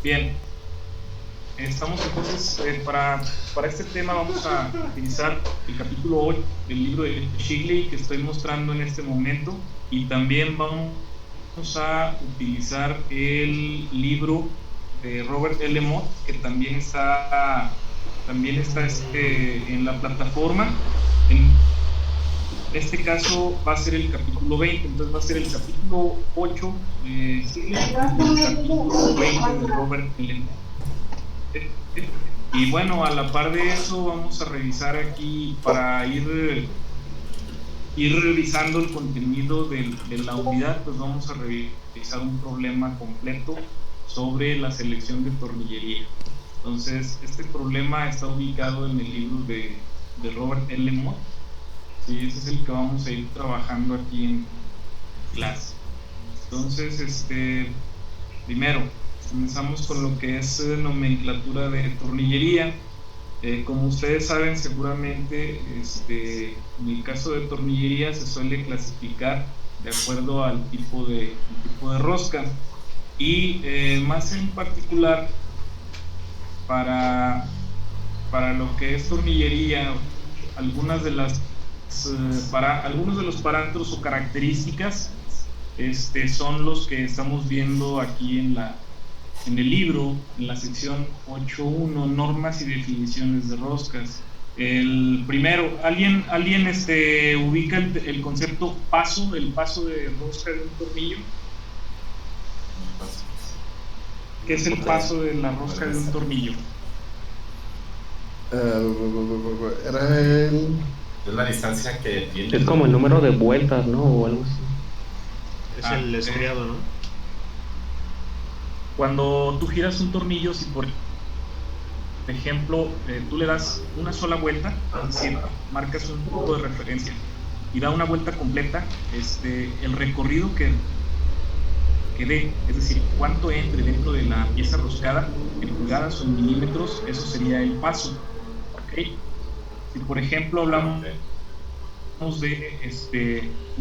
Bien, estamos entonces, para este tema vamos a utilizar el capítulo 8 del libro de Shigley que estoy mostrando en este momento, y también vamos a utilizar el libro de Robert L. Mott, que también está en la plataforma. En este caso va a ser el capítulo 20, entonces va a ser el capítulo 8 de Shigley y el capítulo 20 de Robert L. Mott. Y bueno, a la par de eso vamos a revisar aquí para ir revisando el contenido de la unidad. Pues vamos a revisar un problema completo sobre la selección de tornillería. Entonces, este problema está ubicado en el libro de Robert L. Mott. Sí, ese es el que vamos a ir trabajando aquí en clase. Entonces, primero comenzamos con lo que es nomenclatura de tornillería. Como ustedes saben seguramente, en el caso de tornillería se suele clasificar de acuerdo al tipo de rosca, y más en particular para lo que es tornillería, algunos de los parámetros o características son los que estamos viendo aquí en el libro, en la sección 8.1, normas y definiciones de roscas. El primero, ¿alguien ubica el concepto paso, el paso de rosca de un tornillo? ¿Qué es el paso de la rosca de un tornillo? Es la distancia que tiene. Es como el número de vueltas, ¿no? O algo así. Es el estriado, ¿no? Cuando tú giras un tornillo, si por ejemplo tú le das una sola vuelta, es decir, marcas un punto de referencia y da una vuelta completa, el recorrido que dé, es decir, cuánto entre dentro de la pieza roscada, en pulgadas o en milímetros, eso sería el paso. ¿Okay? Si por ejemplo hablamos de un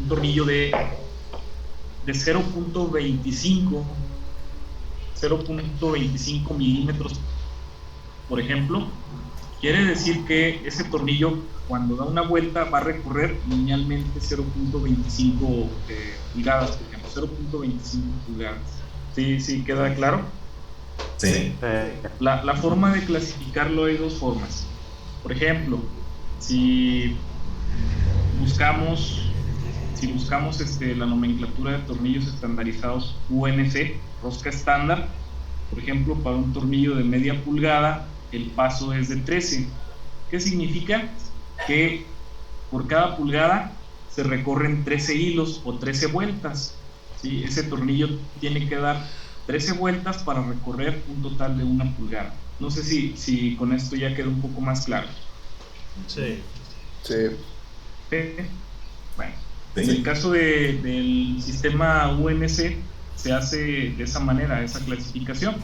tornillo de 0.25 milímetros, por ejemplo, quiere decir que ese tornillo, cuando da una vuelta, va a recorrer linealmente 0.25 pulgadas, por ejemplo, 0.25 pulgadas. ¿Sí queda claro? Sí. La forma de clasificarlo hay dos formas. Por ejemplo, si buscamos la nomenclatura de tornillos estandarizados UNC, rosca estándar, por ejemplo, para un tornillo de media pulgada, el paso es de 13. ¿Qué significa? Que por cada pulgada se recorren 13 hilos o 13 vueltas. ¿Sí? Ese tornillo tiene que dar 13 vueltas para recorrer un total de 1 pulgada. No sé si con esto ya quedó un poco más claro. Sí. Bueno, en el caso del sistema UNC se hace de esa manera, esa clasificación.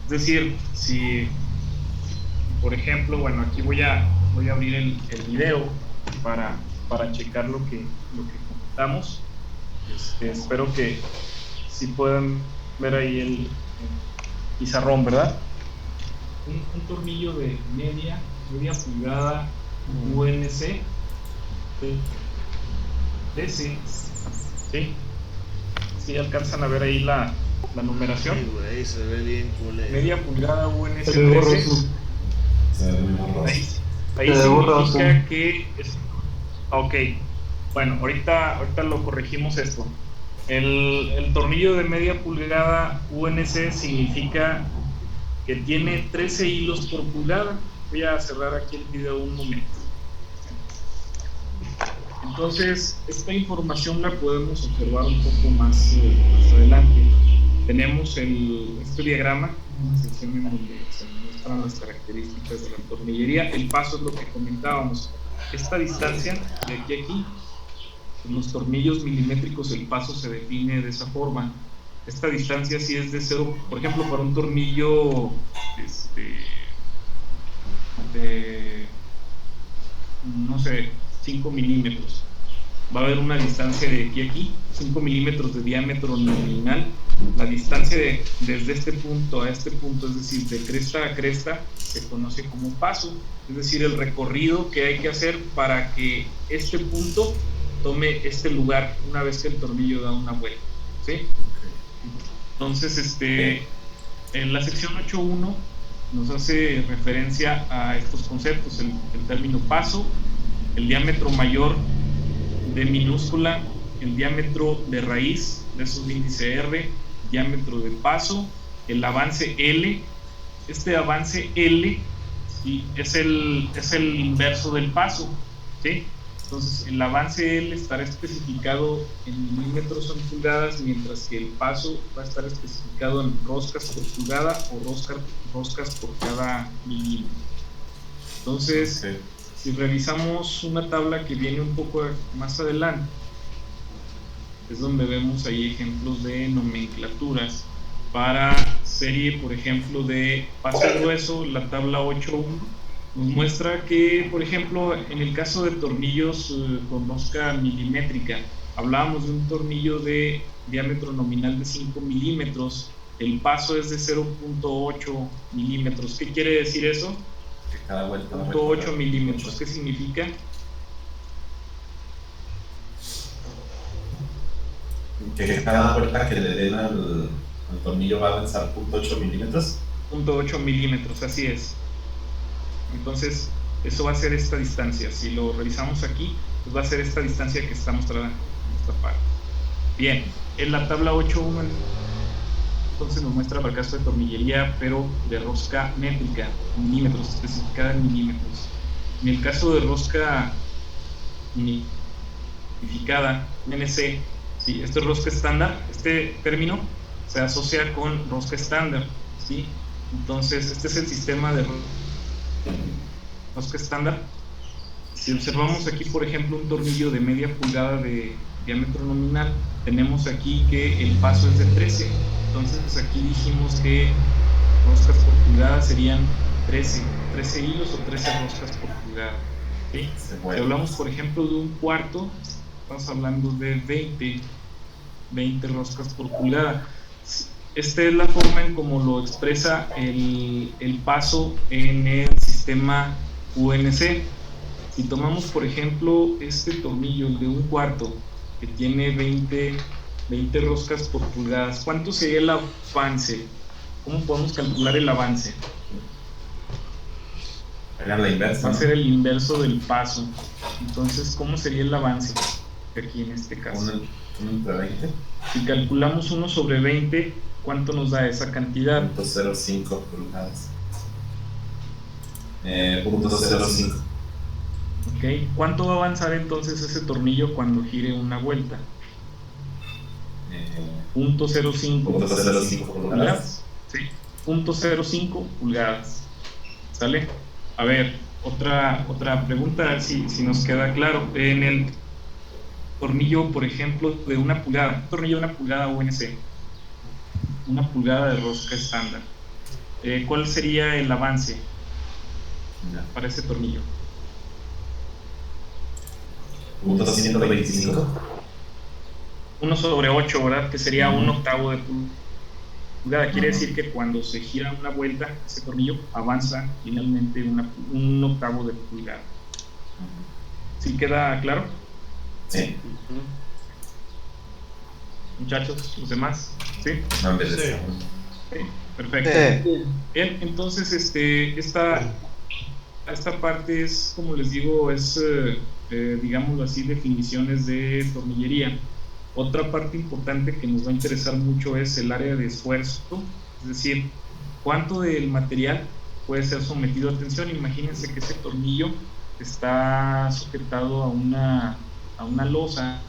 Es decir, si por ejemplo, bueno, aquí voy a abrir el video para checar lo que comentamos. Espero que sí puedan ver ahí el pizarrón, ¿verdad? Un tornillo de media pulgada UNC. ¿Sí alcanzan a ver ahí la numeración? Sí, güey, se ve bien culero. Media pulgada UNC 13. Ahí significa que ok, bueno, ahorita lo corregimos esto. El tornillo de media pulgada UNC significa que tiene 13 hilos por pulgada. Voy a cerrar aquí el video un momento. Entonces, esta información la podemos observar un poco más adelante. Tenemos este diagrama, una sección en donde se muestran las características de la tornillería. El paso es lo que comentábamos. Esta distancia de aquí a aquí, en los tornillos milimétricos el paso se define de esa forma. Esta distancia sí es de 0, por ejemplo, para un tornillo de, no sé, 5 milímetros. va a haber una distancia de aquí a aquí, 5 milímetros de diámetro nominal. La distancia desde este punto a este punto, es decir, de cresta a cresta, se conoce como paso, es decir, el recorrido que hay que hacer para que este punto tome este lugar una vez que el tornillo da una vuelta, ¿sí? Entonces, en la sección 8.1 nos hace referencia a estos conceptos, el término paso, el diámetro mayor de minúscula, el diámetro de raíz de subíndice R, diámetro de paso, el avance L. Este avance L, ¿sí?, es el inverso del paso, ¿sí? Entonces el avance L estará especificado en milímetros o en pulgadas, mientras que el paso va a estar especificado en roscas por pulgada o roscas por cada milímetro. Entonces, si revisamos una tabla que viene un poco más adelante, es donde vemos ahí ejemplos de nomenclaturas para serie, por ejemplo, de paso grueso. La tabla 8.1 nos muestra que, por ejemplo, en el caso de tornillos con rosca milimétrica, hablábamos de un tornillo de diámetro nominal de 5 milímetros, el paso es de 0.8 milímetros. ¿Qué quiere decir eso? Que cada vuelta 0.8 milímetros. ¿Qué significa? Que cada vuelta que le den al tornillo va a avanzar 0.8 milímetros. 0.8 milímetros, así es. Entonces, eso va a ser esta distancia. Si lo revisamos aquí, pues va a ser esta distancia que estamos trabajando en esta parte. Bien, en la tabla 8.1 entonces nos muestra para el caso de tornillería, pero de rosca métrica, milímetros, especificada en milímetros. En el caso de rosca unificada, NC, ¿sí?, esto es rosca estándar. Este término se asocia con rosca estándar, ¿sí? Entonces, este es el sistema de rosca estándar. Si observamos aquí, por ejemplo, un tornillo de media pulgada de diámetro nominal, tenemos aquí que el paso es de 13. Entonces, aquí dijimos que roscas por pulgada serían 13 hilos o 13 roscas por pulgada, ¿sí? Si hablamos, por ejemplo, de un cuarto, estamos hablando de 20 roscas por pulgada. Esta es la forma en cómo lo expresa el paso en el sistema UNC. Si tomamos, por ejemplo, este tornillo de un cuarto que tiene 20 roscas por pulgadas, ¿cuánto sería el avance? ¿Cómo podemos calcular el avance? Era la inversa, va a ser el inverso del paso. Entonces, ¿cómo sería el avance aquí en este caso? 1 entre 20. Si calculamos 1 sobre 20, ¿cuánto nos da esa cantidad? 0.05 pulgadas. 0.05. Ok, ¿cuánto va a avanzar entonces ese tornillo cuando gire una vuelta? 0.05 pulgadas. Sí, 0.05 pulgadas. ¿Sale? A ver, otra pregunta, si nos queda claro. En el tornillo, por ejemplo, de una pulgada, tornillo de una pulgada UNC, una pulgada de rosca estándar, ¿cuál sería el avance para ese tornillo? 125. 1 sobre 8, ¿verdad? Que sería 1/8 de pulgada. Quiere decir que cuando se gira una vuelta, ese tornillo avanza finalmente 1/8 de pulgada. ¿Sí queda claro? Sí. Muchachos, los demás, ¿sí? Sí. Sí, perfecto. Bien, entonces esta parte es, como les digo, es digámoslo así, definiciones de tornillería. Otra parte importante que nos va a interesar mucho es el área de esfuerzo, es decir, cuánto del material puede ser sometido a tensión. Imagínense que ese tornillo está sujetado a una losa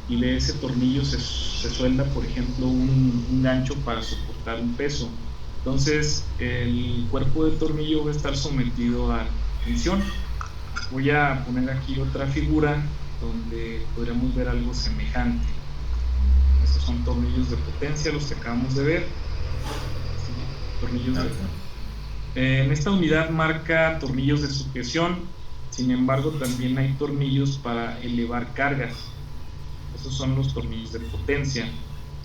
y de ese tornillo se suelda, por ejemplo, un gancho para soportar un peso. Entonces el cuerpo del tornillo va a estar sometido a tensión. Voy a poner aquí otra figura donde podremos ver algo semejante. Estos son tornillos de potencia, los que acabamos de ver. Sí, tornillos en esta unidad marca tornillos de sujeción. Sin embargo, también hay tornillos para elevar cargas. Estos son los tornillos de potencia.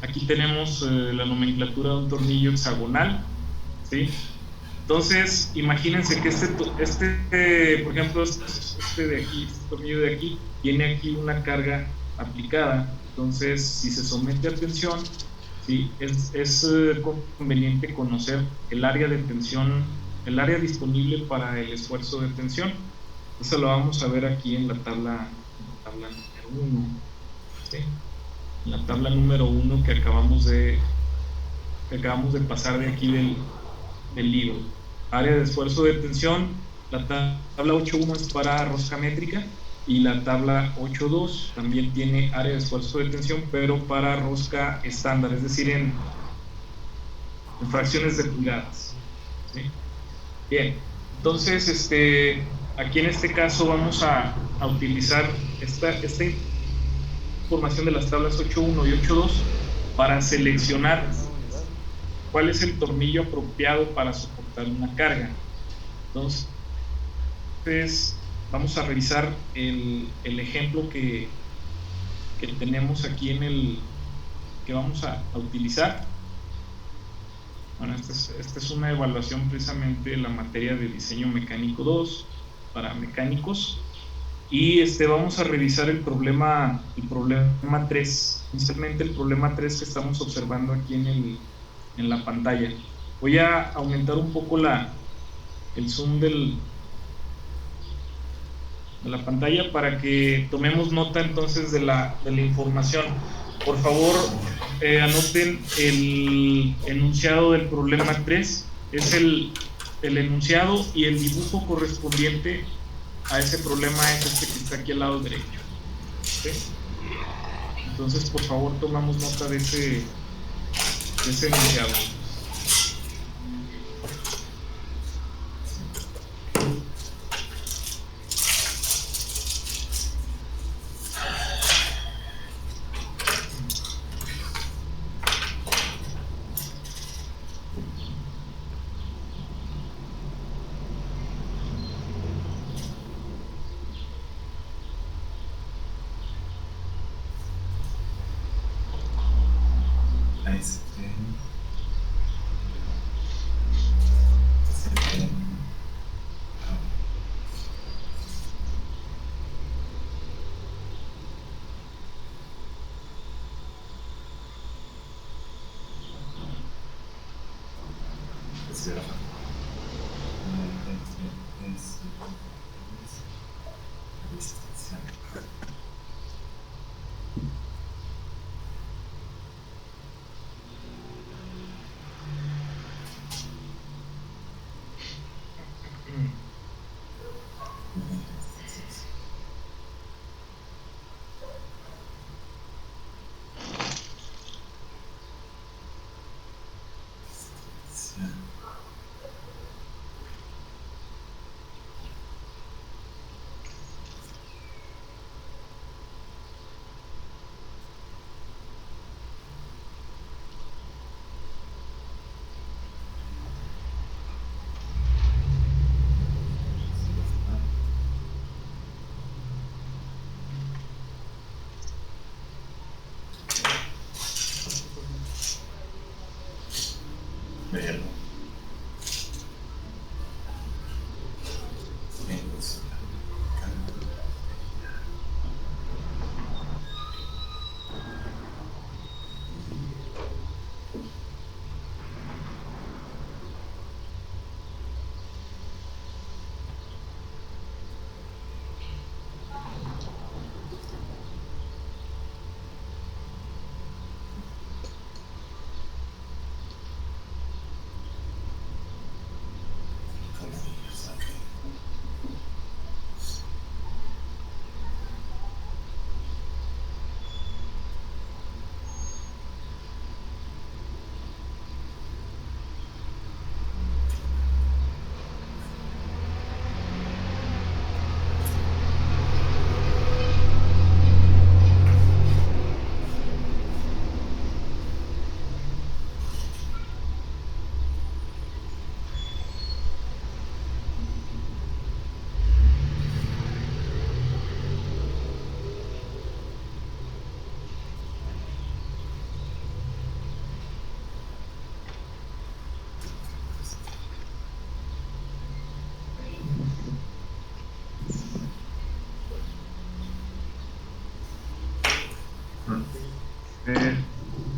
Aquí tenemos la nomenclatura de un tornillo hexagonal, ¿sí? Entonces, imagínense que por ejemplo, este tornillo de aquí, tiene aquí una carga aplicada. Entonces, si se somete a tensión, ¿sí? Es conveniente conocer el área de tensión, el área disponible para el esfuerzo de tensión. Eso lo vamos a ver aquí en la tabla número 1. ¿Sí? En la tabla número 1 que acabamos de pasar de aquí del libro. Área de esfuerzo de tensión, la tabla 8.1 es para rosca métrica y la tabla 8.2 también tiene área de esfuerzo de tensión, pero para rosca estándar, es decir, en fracciones de pulgadas. ¿Sí? Bien, entonces aquí en este caso vamos a utilizar esta información de las tablas 8.1 y 8.2 para seleccionar cuál es el tornillo apropiado para soportar una carga. Entonces vamos a revisar el ejemplo que tenemos aquí que vamos a utilizar. Bueno, esta es una evaluación precisamente de la materia de diseño mecánico 2 para mecánicos, y vamos a revisar el problema 3, inicialmente el problema 3 que estamos observando aquí en la pantalla. Voy a aumentar un poco el zoom de la pantalla para que tomemos nota entonces de la información. Por favor, anoten el enunciado del problema 3. Es el enunciado, y el dibujo correspondiente a ese problema es este que está aquí al lado derecho. ¿Sí? Entonces, por favor, tomamos nota de ese enunciado.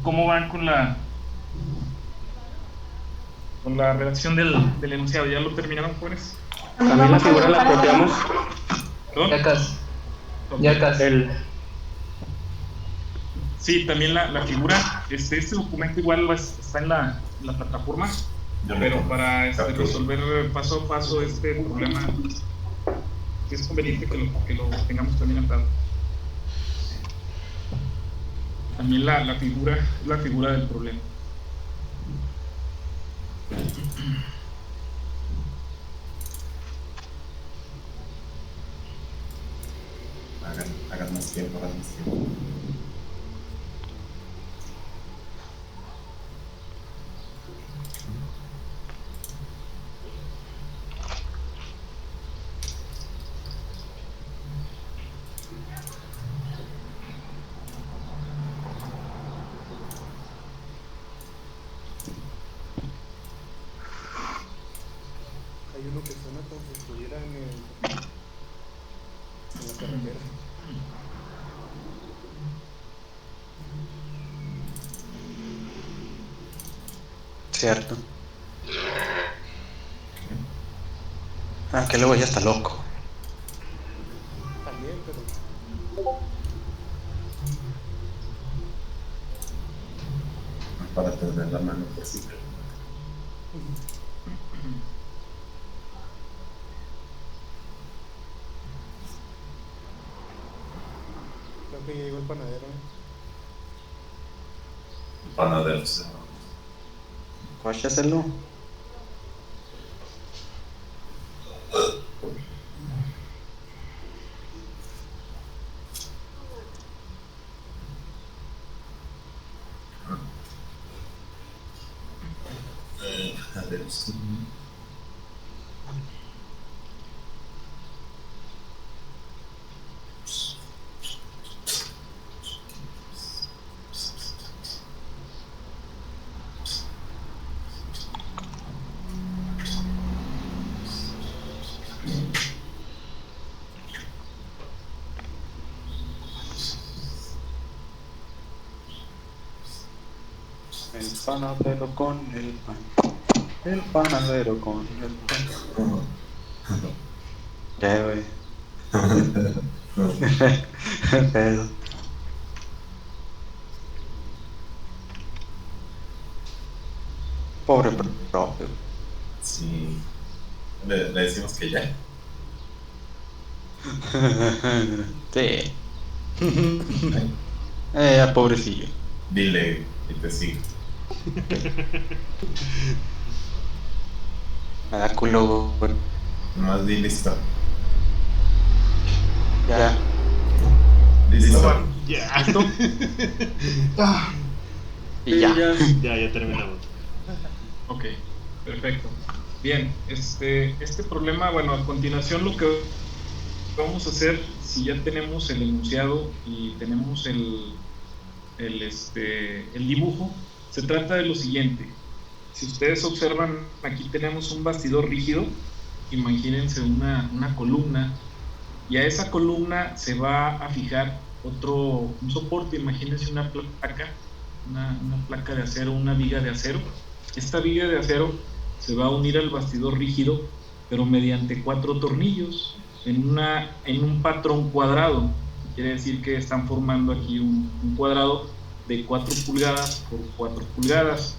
¿Cómo van con la redacción del enunciado? ¿Ya lo terminaron, jóvenes? También la figura la copiamos. ¿Perdón? Ya casi. Ok. Ya casi. Sí, también la figura, este documento igual está en la plataforma, pero para resolver paso a paso este problema, es conveniente que lo tengamos también atado. También la figura es la figura del problema. Hagan más tiempo, hagan más tiempo. Hay uno que suena como si estuviera en la carretera. Cierto. Que luego ya está loco. También, pero Para tener la mano por sí. creo que ya llegó el panadero. Panaderos. Pues hacerlo. Panaderos. El panadero con el pan. El panadero con el pan. Ya, güey. Pedo. Pobre profe. Sí. Le decimos que ya. Sí. Pobrecillo. Dile y te sigo. Me da culo, güey. Nomás di listo. Ya. Listo. Ya. Y ya. Ya terminamos. Ok, perfecto. Bien, este problema, bueno, a continuación lo que vamos a hacer, si ya tenemos el enunciado y tenemos el dibujo, se trata de lo siguiente. Si ustedes observan, aquí tenemos un bastidor rígido, imagínense una columna, y a esa columna se va a fijar un soporte, imagínense una placa, una placa de acero, una viga de acero. Esta viga de acero se va a unir al bastidor rígido, pero mediante 4 tornillos en un patrón cuadrado. Quiere decir que están formando aquí un cuadrado de 4 pulgadas por 4 pulgadas.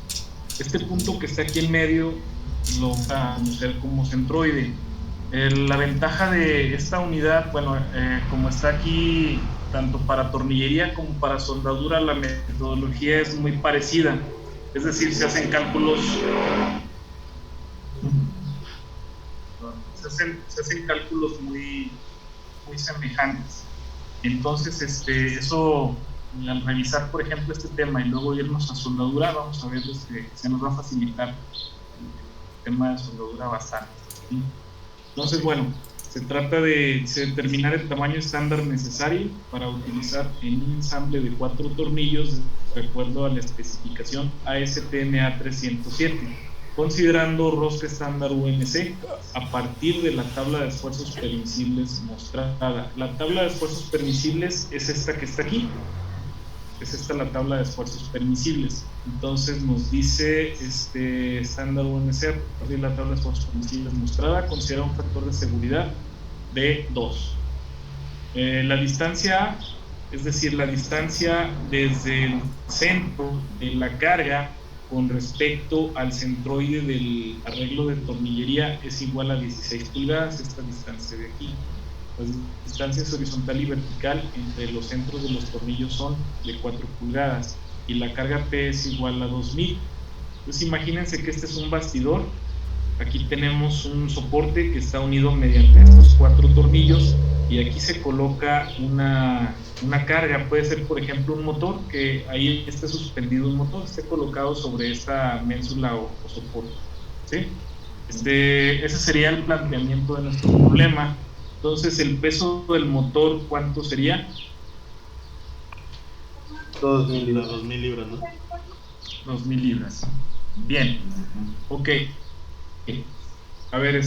Este punto que está aquí en medio lo vamos a conocer como centroide. La ventaja de esta unidad, bueno, como está aquí tanto para tornillería como para soldadura, la metodología es muy parecida. Es decir, se hacen cálculos muy semejantes. Entonces, eso, al revisar, por ejemplo, este tema y luego irnos a soldadura, vamos a ver que se nos va a facilitar el tema de soldadura bastante, ¿sí? Entonces, bueno, se trata de determinar el tamaño estándar necesario para utilizar en un ensamble de 4 tornillos de acuerdo a la especificación ASTM A307, considerando rosca estándar UNC a partir de la tabla de esfuerzos permisibles mostrada. La tabla de esfuerzos permisibles es esta que está aquí. Es esta la tabla de esfuerzos permisibles. Entonces nos dice estándar UNC, a partir de la tabla de esfuerzos permisibles mostrada, considera un factor de seguridad de 2. La distancia, es decir, la distancia desde el centro de la carga con respecto al centroide del arreglo de tornillería es igual a 16 pulgadas, esta distancia de aquí. Las distancias horizontal y vertical entre los centros de los tornillos son de 4 pulgadas y la carga P es igual a 2000. Entonces imagínense que este es un bastidor. Aquí tenemos un soporte que está unido mediante estos 4 tornillos y aquí se coloca una carga. Puede ser, por ejemplo, un motor, que ahí esté suspendido un motor, esté colocado sobre esta ménsula o soporte, ¿sí? Ese sería el planteamiento de nuestro problema. Entonces, el peso del motor, ¿cuánto sería? 2000 libras. 2000 libras, ¿no? 2000 libras. Bien. Ok. A ver,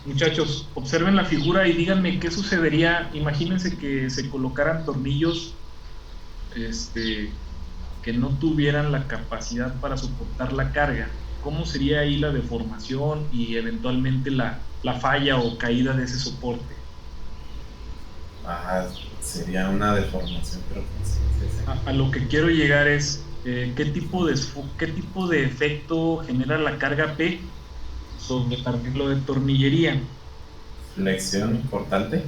muchachos, observen la figura y díganme qué sucedería. Imagínense que se colocaran tornillos que no tuvieran la capacidad para soportar la carga. ¿Cómo sería ahí la deformación y eventualmente la falla o caída de ese soporte? Sería una deformación, pero sí. A lo que quiero llegar es ¿qué tipo de efecto genera la carga P sobre el arreglo de tornillería? Flexión cortante.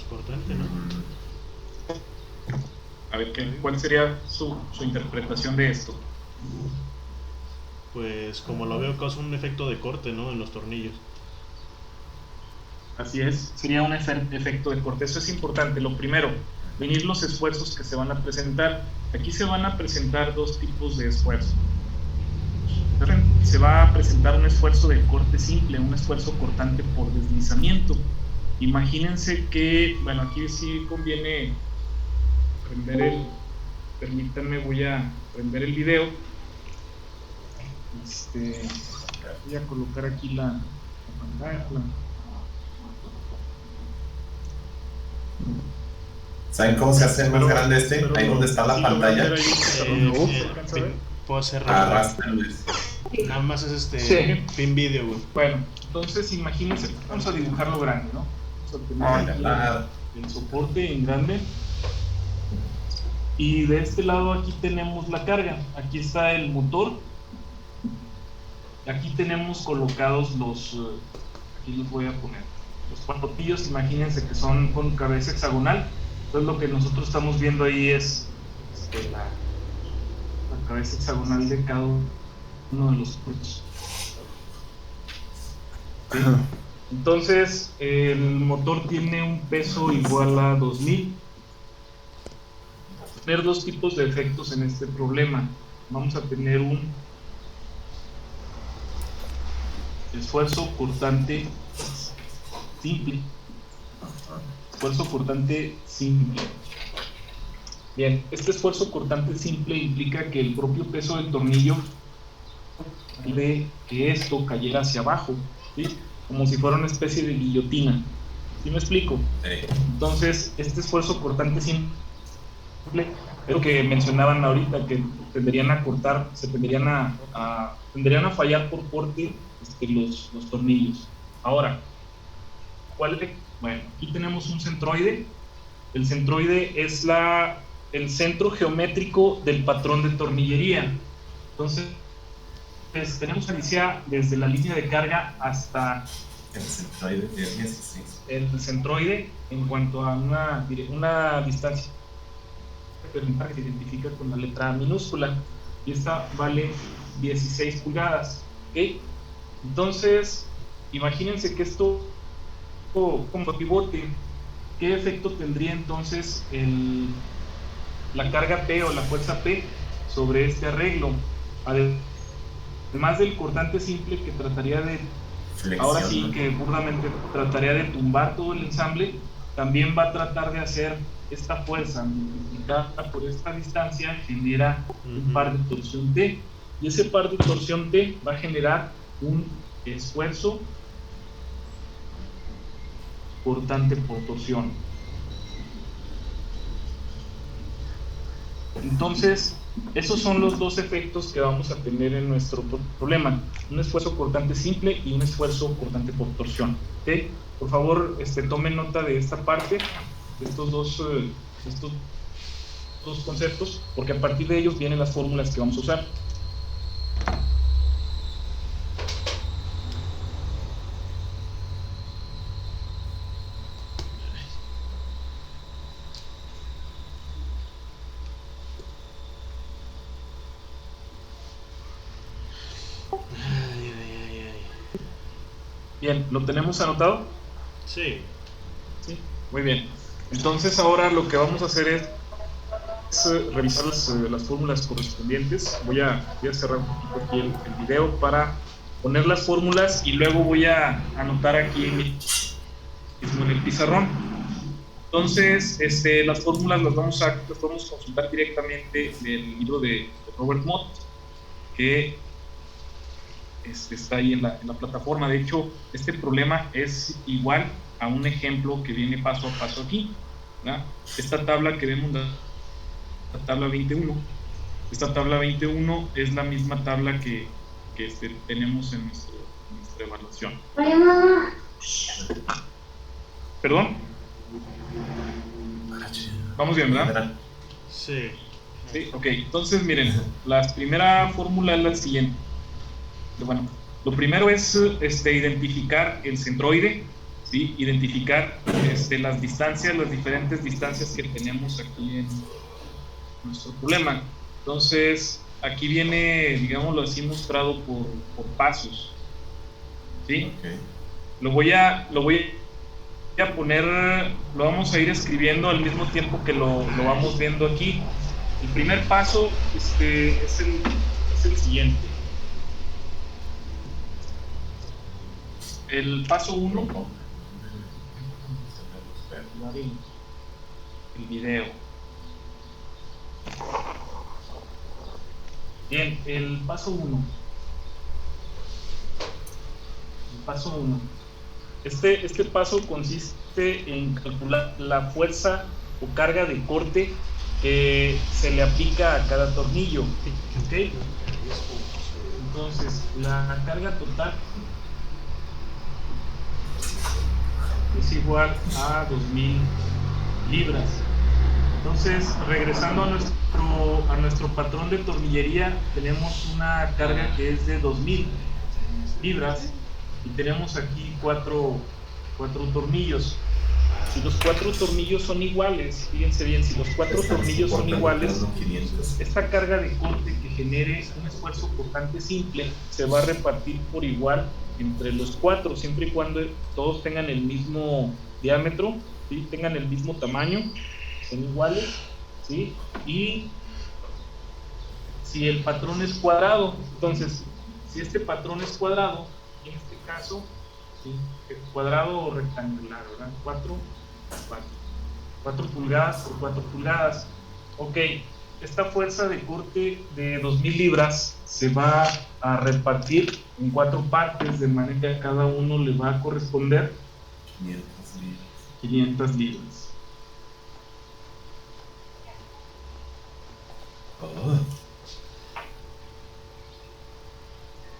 Cortante, ¿no? A ver, ¿cuál sería su interpretación de esto? Pues como lo veo, causa un efecto de corte, ¿no? En los tornillos. Así es, sería un efecto de corte. Eso es importante. Lo primero, venir los esfuerzos que se van a presentar. Aquí se van a presentar dos tipos de esfuerzo. Se va a presentar un esfuerzo de corte simple, un esfuerzo cortante por deslizamiento. Imagínense que, bueno, aquí sí conviene prender permítanme, voy a prender el video. Voy a colocar aquí la pantalla. ¿Saben cómo se hace más grande ahí donde está la pantalla. Puedo hacer Arrástrenles. Nada más es Sí. pin video, güey. Bueno, entonces imagínense, vamos a dibujarlo grande, ¿no? Vamos a tener el soporte en grande. Y de este lado aquí tenemos la carga. Aquí está el motor. Aquí tenemos colocados aquí los voy a poner. Los cuartillos, imagínense que son con cabeza hexagonal. Entonces lo que nosotros estamos viendo ahí es la cabeza hexagonal de cada uno de los puntos. ¿Sí? Entonces el motor tiene un peso igual a 2000. Tener dos tipos de efectos en este problema. Vamos a tener un esfuerzo cortante simple. Esfuerzo cortante simple. Bien, este esfuerzo cortante simple implica que el propio peso del tornillo de que esto cayera hacia abajo, ¿sí? Como si fuera una especie de guillotina. ¿Sí me explico? Entonces, este esfuerzo cortante simple es lo que mencionaban ahorita, que tenderían a cortar, tenderían a fallar por corte los tornillos. Ahora, bueno, aquí tenemos un centroide. El centroide es el centro geométrico del patrón de tornillería. Entonces, tenemos una línea desde la línea de carga hasta el centroide en cuanto a una distancia que se identifica con la letra minúscula, y esta vale 16 pulgadas. ¿Okay? Entonces, imagínense que esto como pivote, ¿qué efecto tendría entonces la carga P o la fuerza P sobre este arreglo? Además del cortante simple que trataría de, flexión, ahora sí que burdamente trataría de tumbar todo el ensamble, también va a tratar de hacer esta fuerza multiplicada por esta distancia, genera un par de torsión T, y ese par de torsión T va a generar un esfuerzo cortante por torsión. Entonces, esos son los dos efectos que vamos a tener en nuestro problema: un esfuerzo cortante simple y un esfuerzo cortante por torsión. ¿Okay? Por favor, tomen nota de esta parte, de estos dos conceptos, porque a partir de ellos vienen las fórmulas que vamos a usar. Bien, ¿lo tenemos anotado? Sí. Sí, muy bien. Entonces ahora lo que vamos a hacer es revisar las fórmulas correspondientes. Voy a cerrar un poquito aquí el video para poner las fórmulas y luego voy a anotar aquí mismo en el pizarrón. Entonces, las fórmulas las vamos a consultar directamente del libro de Robert Mott, que está ahí en la plataforma. De hecho, este problema es igual a un ejemplo que viene paso a paso aquí, ¿verdad? Esta tabla que vemos, la tabla 21, esta tabla 21 es la misma tabla que tenemos en nuestra evaluación. ¿Perdón? Vamos bien, ¿verdad? Sí. Sí, ok. Entonces, miren, la primera fórmula es la siguiente. Bueno, lo primero es identificar el centroide, ¿sí? Identificar las distancias, las diferentes distancias que tenemos aquí en nuestro problema. Entonces, aquí viene, digámoslo así, mostrado por pasos, ¿sí? Okay. Lo voy a poner, lo vamos a ir escribiendo al mismo tiempo que lo vamos viendo aquí. El primer paso es el siguiente. El paso 1, el video. Bien, el paso 1. Este paso consiste en calcular la fuerza o carga de corte que se le aplica a cada tornillo. ¿Okay? Entonces, la carga total es igual a 2000 libras. Entonces, regresando a nuestro patrón de tornillería, tenemos una carga que es de 2000 libras y tenemos aquí cuatro tornillos. Si los 4 tornillos son iguales, fíjense bien, si los 4 tornillos son iguales, esta carga de corte que genere un esfuerzo cortante simple se va a repartir por igual entre los 4, siempre y cuando todos tengan el mismo diámetro, ¿sí? Tengan el mismo tamaño, son iguales, ¿sí? Y si el patrón es cuadrado, entonces, si este patrón es cuadrado, en este caso, ¿sí? Cuadrado o rectangular, ¿verdad? 4 pulgadas por 4 pulgadas. Ok, esta fuerza de corte de 2000 libras se va a repartir en 4 partes, de manera que a cada uno le va a corresponder 500 libras.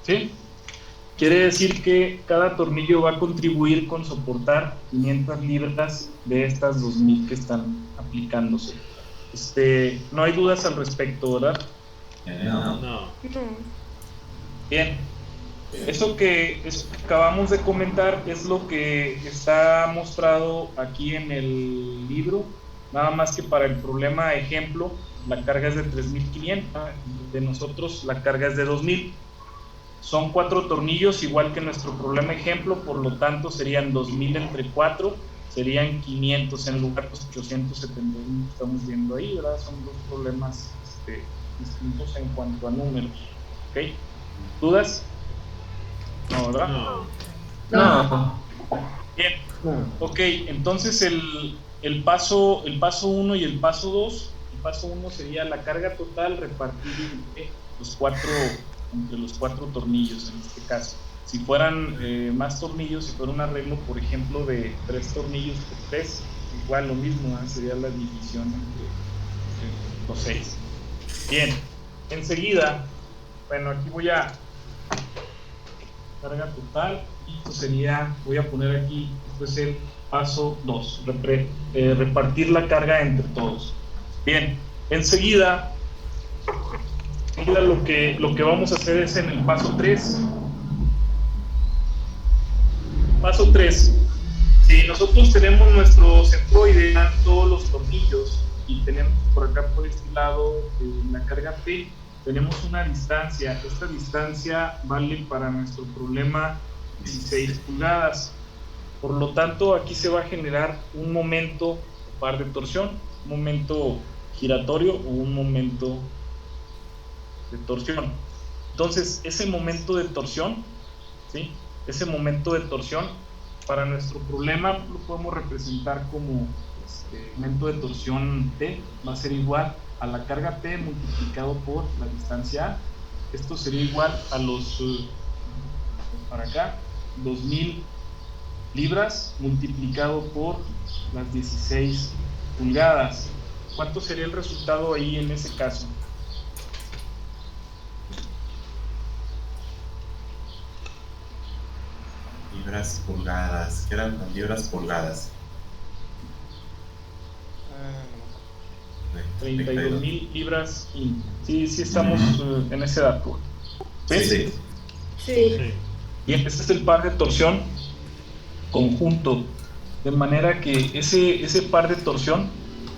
¿Sí? Quiere decir que cada tornillo va a contribuir con soportar 500 libras de estas 2000 que están aplicándose. No hay dudas al respecto, ¿verdad? No. Bien. Eso que acabamos de comentar es lo que está mostrado aquí en el libro, nada más que para el problema ejemplo la carga es de 3500, de nosotros la carga es de 2000. Son 4 tornillos, igual que nuestro problema ejemplo, por lo tanto serían 2000 entre 4, serían 500 en lugar de los 871 que estamos viendo ahí, ¿verdad? Son 2 problemas distintos en cuanto a números. ¿Ok? ¿Dudas? No, ¿verdad? No. Bien. Ok, entonces el paso 1 y el paso 2, el paso 1 sería la carga total repartida entre los 4 tornillos en este caso. Si fueran más tornillos, si fuera un arreglo, por ejemplo, de 3 tornillos por 3, igual lo mismo, ¿eh? Sería la división entre los 6. Bien, enseguida, bueno, aquí voy a carga total y esto sería, voy a poner aquí, esto es el paso 2, repartir la carga entre todos. Bien, enseguida lo que vamos a hacer es en el paso 3. Paso 3. Si nosotros tenemos nuestro centroide, todos los tornillos, y tenemos por acá por este lado la carga P, tenemos una distancia. Esta distancia vale para nuestro problema 16 pulgadas. Por lo tanto, aquí se va a generar un momento par de torsión, un momento giratorio o un momento de torsión. Entonces, ese momento de torsión, ¿sí? Ese momento de torsión, para nuestro problema lo podemos representar como momento de torsión T, va a ser igual a la carga P multiplicado por la distancia A. Esto sería igual a los, para acá, 2000 libras multiplicado por las 16 pulgadas. ¿Cuánto sería el resultado ahí en ese caso? Libras pulgadas. ¿Qué eran las libras pulgadas? 32.000 libras. Sí, estamos en ese dato. ¿Sí? Sí. Bien, este es el par de torsión conjunto. De manera que ese par de torsión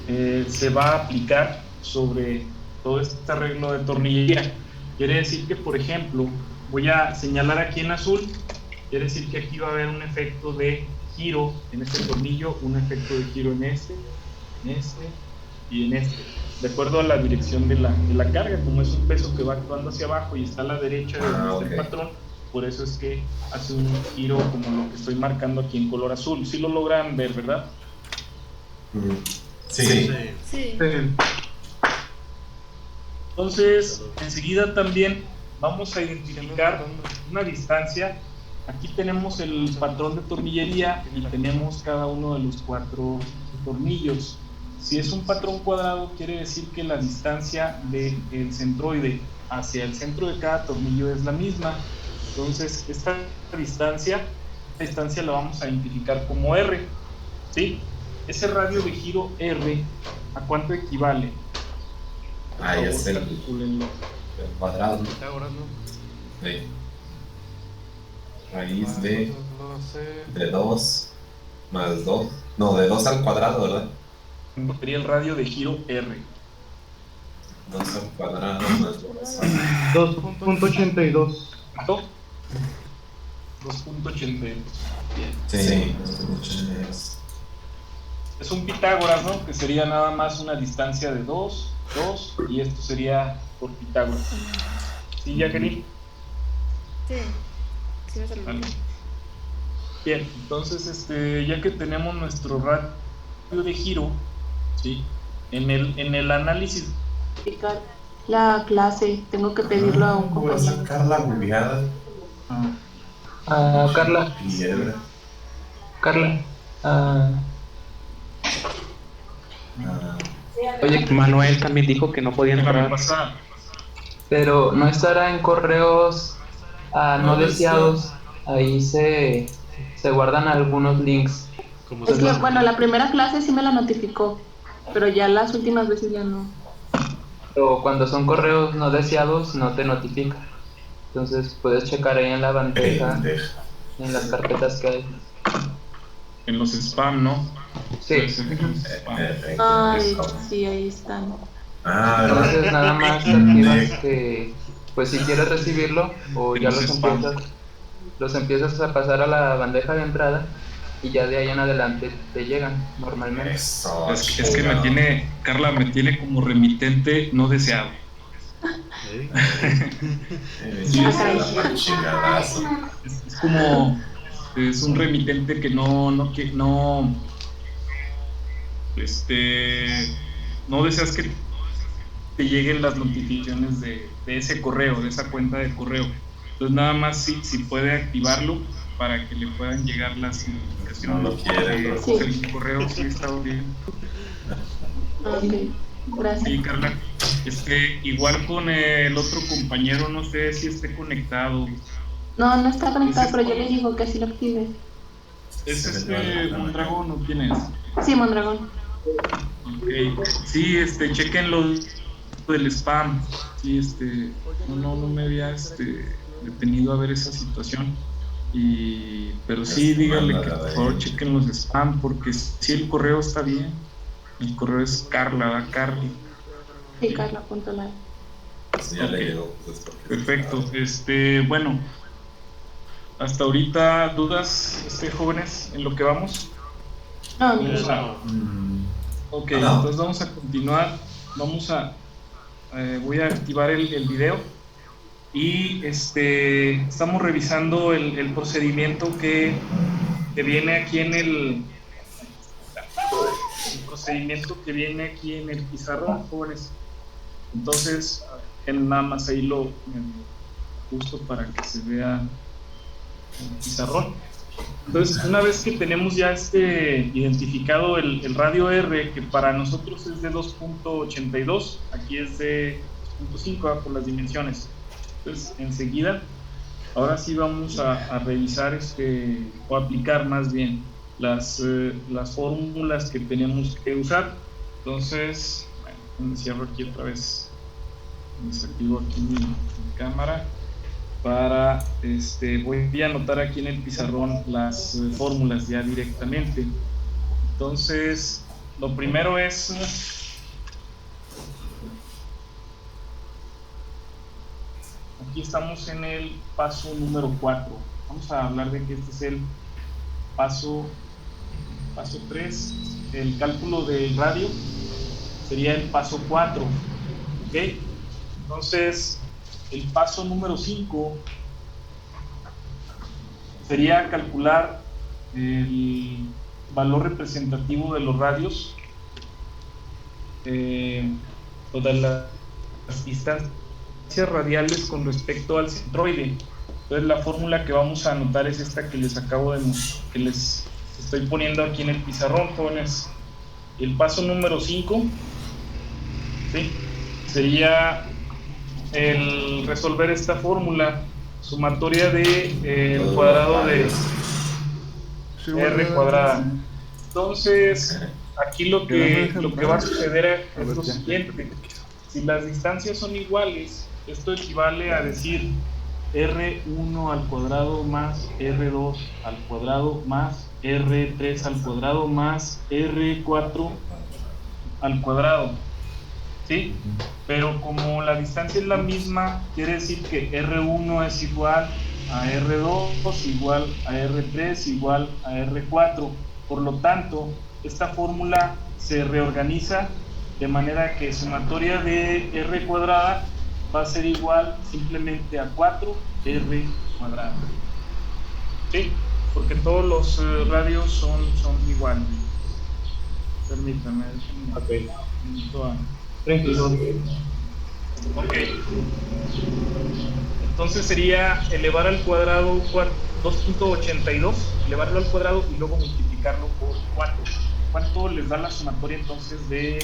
se va a aplicar sobre todo este arreglo de tornillería. Quiere decir que, por ejemplo, voy a señalar aquí en azul. Quiere decir que aquí va a haber un efecto de giro en este tornillo, un efecto de giro en este y en este, de acuerdo a la dirección de la carga. Como es un peso que va actuando hacia abajo y está a la derecha de donde está el patrón, por eso es que hace un giro como lo que estoy marcando aquí en color azul. ¿Sí lo logran ver, verdad? Sí. Entonces, enseguida también vamos a identificar una distancia. Aquí tenemos el patrón de tornillería y tenemos cada uno de los 4 tornillos. Si es un patrón cuadrado, quiere decir que la distancia del centroide hacia el centro de cada tornillo es la misma. Entonces, esta distancia la vamos a identificar como R, ¿sí? Ese radio de giro R, ¿a cuánto equivale? Ahí es el cuadrado. Pitágoras, ¿no? Sí. Raíz de 2 más 2. No, de 2 al cuadrado, ¿verdad? Sería el radio de giro R. 2 al cuadrado más 2 al... 2.82. ¿Cuánto? 2.82. Bien. Sí, 2.82. Es un Pitágoras, ¿no? Que sería nada más una distancia de 2, y esto sería por Pitágoras. ¿Sí, Jacqueline? Sí, me salió. Vale. Bien, entonces ya que tenemos nuestro radio de giro, ¿sí? En el análisis La clase, tengo que pedirlo a un Voy a compañero. sacar la bulleada. Carla, Piedra. oye, Manuel también dijo que no podía déjame entrar. pasar. pero no estará en correos no deseados. Ahí se guardan algunos links. Como Es se que, bueno, la primera clase sí me la notificó, pero ya las últimas veces ya no. Pero cuando son correos no deseados no te notifica. Entonces puedes checar ahí en la bandeja, en las carpetas que hay. En los spam, ¿no? Sí. Ay, sí, ahí están. Entonces nada más activas que, pues si quieres recibirlo, o ya los empiezas a pasar a la bandeja de entrada y ya de ahí en adelante te llegan normalmente. Eso, Es que Carla me tiene como remitente no deseado. Es como, es un remitente que no deseas que te lleguen las notificaciones de ese correo, de esa cuenta de correo. Entonces nada más si puede activarlo para que le puedan llegar las notificaciones. No lo quiere, Sí. El correo sí está bien. Ok. Gracias. Sí, Carla. Igual con el otro compañero, no sé si esté conectado. No, no está conectado, Ese- pero yo le digo que así lo active. ¿Es Mondragón o quién es? Sí, Mondragón. Ok. Sí, chequen lo del spam. Sí, no me había detenido a ver esa situación. Pero sí, díganle que por favor chequen los spam, porque si el correo está bien. El correo es Carla, ¿verdad? Carly. Sí, Carla.live. Si ya Ok. le llegó, pues es porque... Perfecto. Bueno, hasta ahorita, ¿dudas, jóvenes, en lo que vamos? No, Vamos a- No. Ok, No. entonces vamos a continuar. Voy a activar el video y estamos revisando el procedimiento que viene aquí en el procedimiento que viene aquí en el pizarrón, jóvenes. Entonces, nada más ahí lo justo para que se vea el pizarrón. Entonces, una vez que tenemos ya identificado el radio R, que para nosotros es de 2.82, aquí es de 2.5 por las dimensiones. Entonces, enseguida, ahora sí vamos a revisar o aplicar más bien las fórmulas que tenemos que usar. Entonces, bueno, me cierro aquí otra vez, desactivo aquí mi cámara. Voy a anotar aquí en el pizarrón las fórmulas ya directamente. Entonces, lo primero es aquí estamos en el paso número 4. Vamos a hablar de que este es el paso 3. El cálculo del radio sería el paso 4. ¿Ok? Entonces, el paso número 5 sería calcular el valor representativo de los radios o de las distancias radiales con respecto al centroide. Entonces la fórmula que vamos a anotar es esta que les que les estoy poniendo aquí en el pizarrón, jóvenes. El paso número 5, ¿sí?, sería el resolver esta fórmula sumatoria de el cuadrado de R cuadrada. Entonces, aquí lo que va a suceder es lo siguiente: si las distancias son iguales, esto equivale a decir R1 al cuadrado más R2 al cuadrado más R3 al cuadrado más R4 al cuadrado, ¿sí? Pero como la distancia es la misma, quiere decir que R1 es igual a R2 igual a R3 igual a R4. Por lo tanto, esta fórmula se reorganiza de manera que sumatoria de R cuadrada va a ser igual simplemente a 4R cuadrada. ¿Sí? Porque todos los radios son iguales. Permítame. Ok. 32. Ok. Entonces sería elevar al cuadrado 2.82, elevarlo al cuadrado y luego multiplicarlo por 4. ¿Cuánto les da la sumatoria entonces de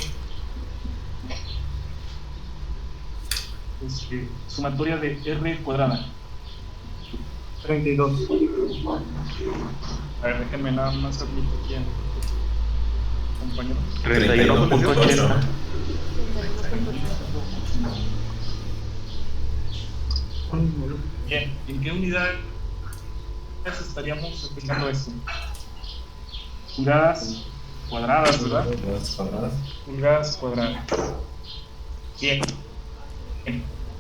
sumatoria de R cuadrada? 32. A ver, déjenme nada más abrir aquí, compañero. 31.8. Bien, ¿en qué unidad estaríamos aplicando esto? Pulgadas cuadradas, ¿verdad? Pulgadas cuadradas. Bien.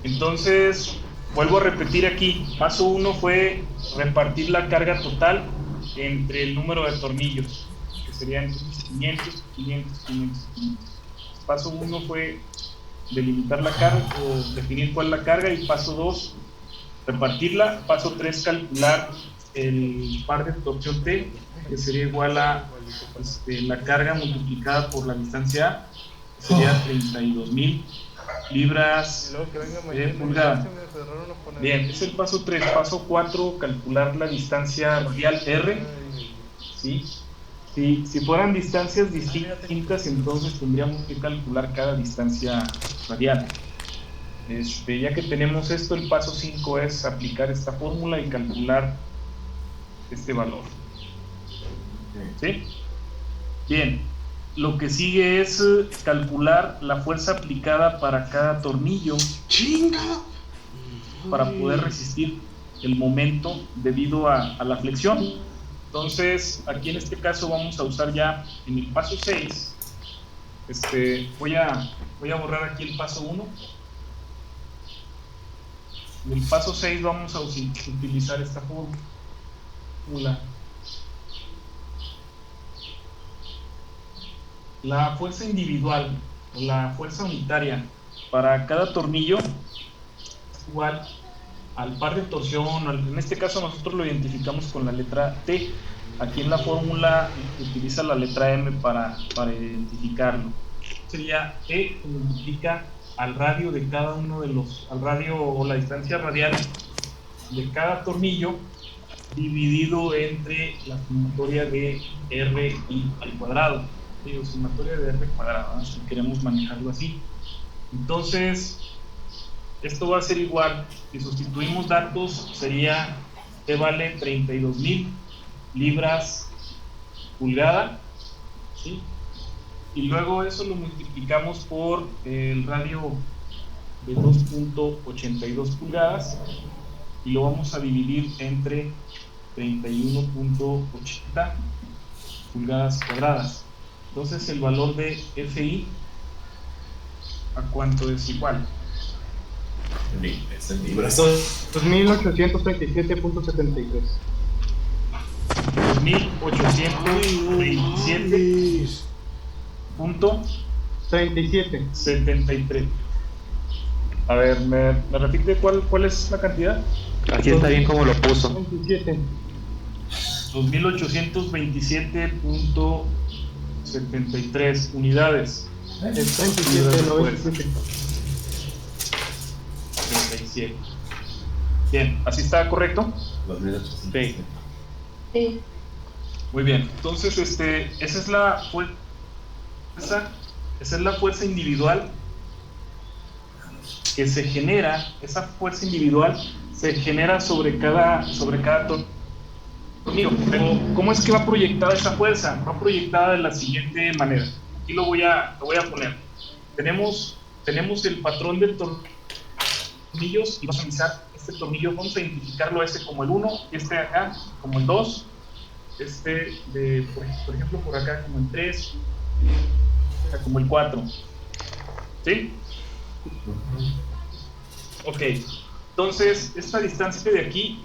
Entonces, vuelvo a repetir aquí. Paso 1 fue repartir la carga total entre el número de tornillos, que serían 500, 500, 500, 500. Paso 1 fue delimitar la carga o definir cuál es la carga, y paso 2, repartirla. Paso 3, calcular el par de torsión T, que sería igual a la carga multiplicada por la distancia A, que sería 32,000 libras pulgada. Bien, es el paso 3. Paso 4, calcular la distancia radial R, ¿sí? Si fueran distancias distintas, entonces tendríamos que calcular cada distancia radial. Ya que tenemos esto, el paso 5 es aplicar esta fórmula y calcular este valor. ¿Sí? Bien, lo que sigue es calcular la fuerza aplicada para cada tornillo. ¡Chinga! Para poder resistir el momento debido a la flexión. Entonces, aquí en este caso vamos a usar ya en el paso 6. Voy a borrar aquí el paso 1. En el paso 6 vamos a utilizar esta fórmula. La fuerza individual o la fuerza unitaria para cada tornillo es igual al par de torsión. En este caso nosotros lo identificamos con la letra T. Aquí en la fórmula utiliza la letra M para identificarlo. Sería T que multiplica al radio de cada uno de los, al radio o la distancia radial de cada tornillo dividido entre la sumatoria de R y al cuadrado. Digo, sumatoria de R cuadrado, ¿no? Si queremos manejarlo así. Entonces, esto va a ser igual, si sustituimos datos, sería T vale 32.000 libras pulgada, ¿sí? Y luego eso lo multiplicamos por el radio de 2.82 pulgadas y lo vamos a dividir entre 31.80 pulgadas cuadradas. Entonces el valor de FI, ¿a cuánto es igual? Es en libras. 2837.73. 2827.73. A ver, ¿me repite cuál es la cantidad? Así está bien como lo puso. 27. 2827.73 unidades. Es 37. 37. Bien, ¿así está correcto? 2800. Sí. Sí. Muy bien. Entonces, esa es la fuerza individual que se genera. Esa fuerza individual se genera sobre cada tornillo. Pero ¿cómo es que va proyectada esa fuerza? Va proyectada de la siguiente manera. Aquí lo voy a poner. Tenemos el patrón de tornillos y vamos a analizar este tornillo. Vamos a identificarlo ese como el 1, este de acá como el 2, por ejemplo por acá como el 3, como el 4. ¿Sí? Ok. Entonces, esta distancia de aquí,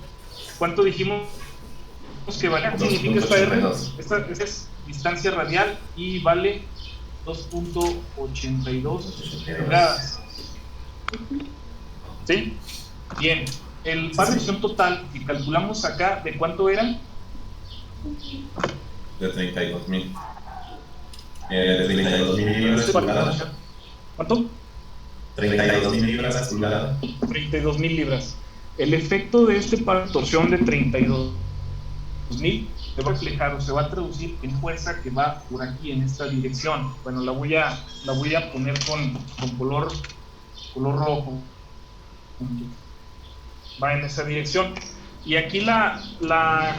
¿cuánto dijimos que vale? ¿Qué significa esta R? Esta es distancia radial y vale 2.82 pulgadas. ¿Sí? Bien. El par de torsión total que calculamos acá, ¿de cuánto eran? De 32.000. De 32.000 libras pulgada. ¿Cuánto? 32.000 libras pulgada. 32.000 libras. El efecto de este par de torsión de 32.000 se va a reflejar o se va a traducir en fuerza que va por aquí en esta dirección. Bueno, la voy a poner con color rojo. Va en esa dirección. Y aquí la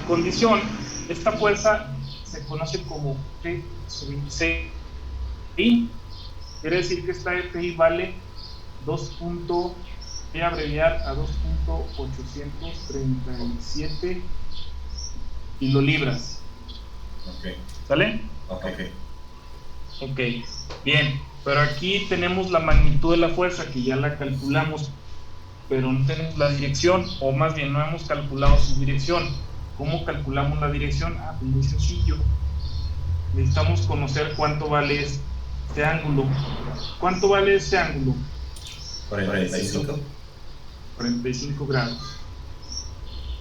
condición, esta fuerza se conoce como F sobre C. Y quiere decir que esta FI vale 2. Voy a abreviar a 2.837 kilolibras. Ok. ¿Sale? Ok. Ok, bien. Pero aquí tenemos la magnitud de la fuerza que ya la calculamos, pero no tenemos la dirección, o más bien no hemos calculado su dirección. ¿Cómo calculamos la dirección? Pues muy sencillo. Necesitamos conocer cuánto vale este ángulo. ¿Cuánto vale este ángulo? 45. 45 grados.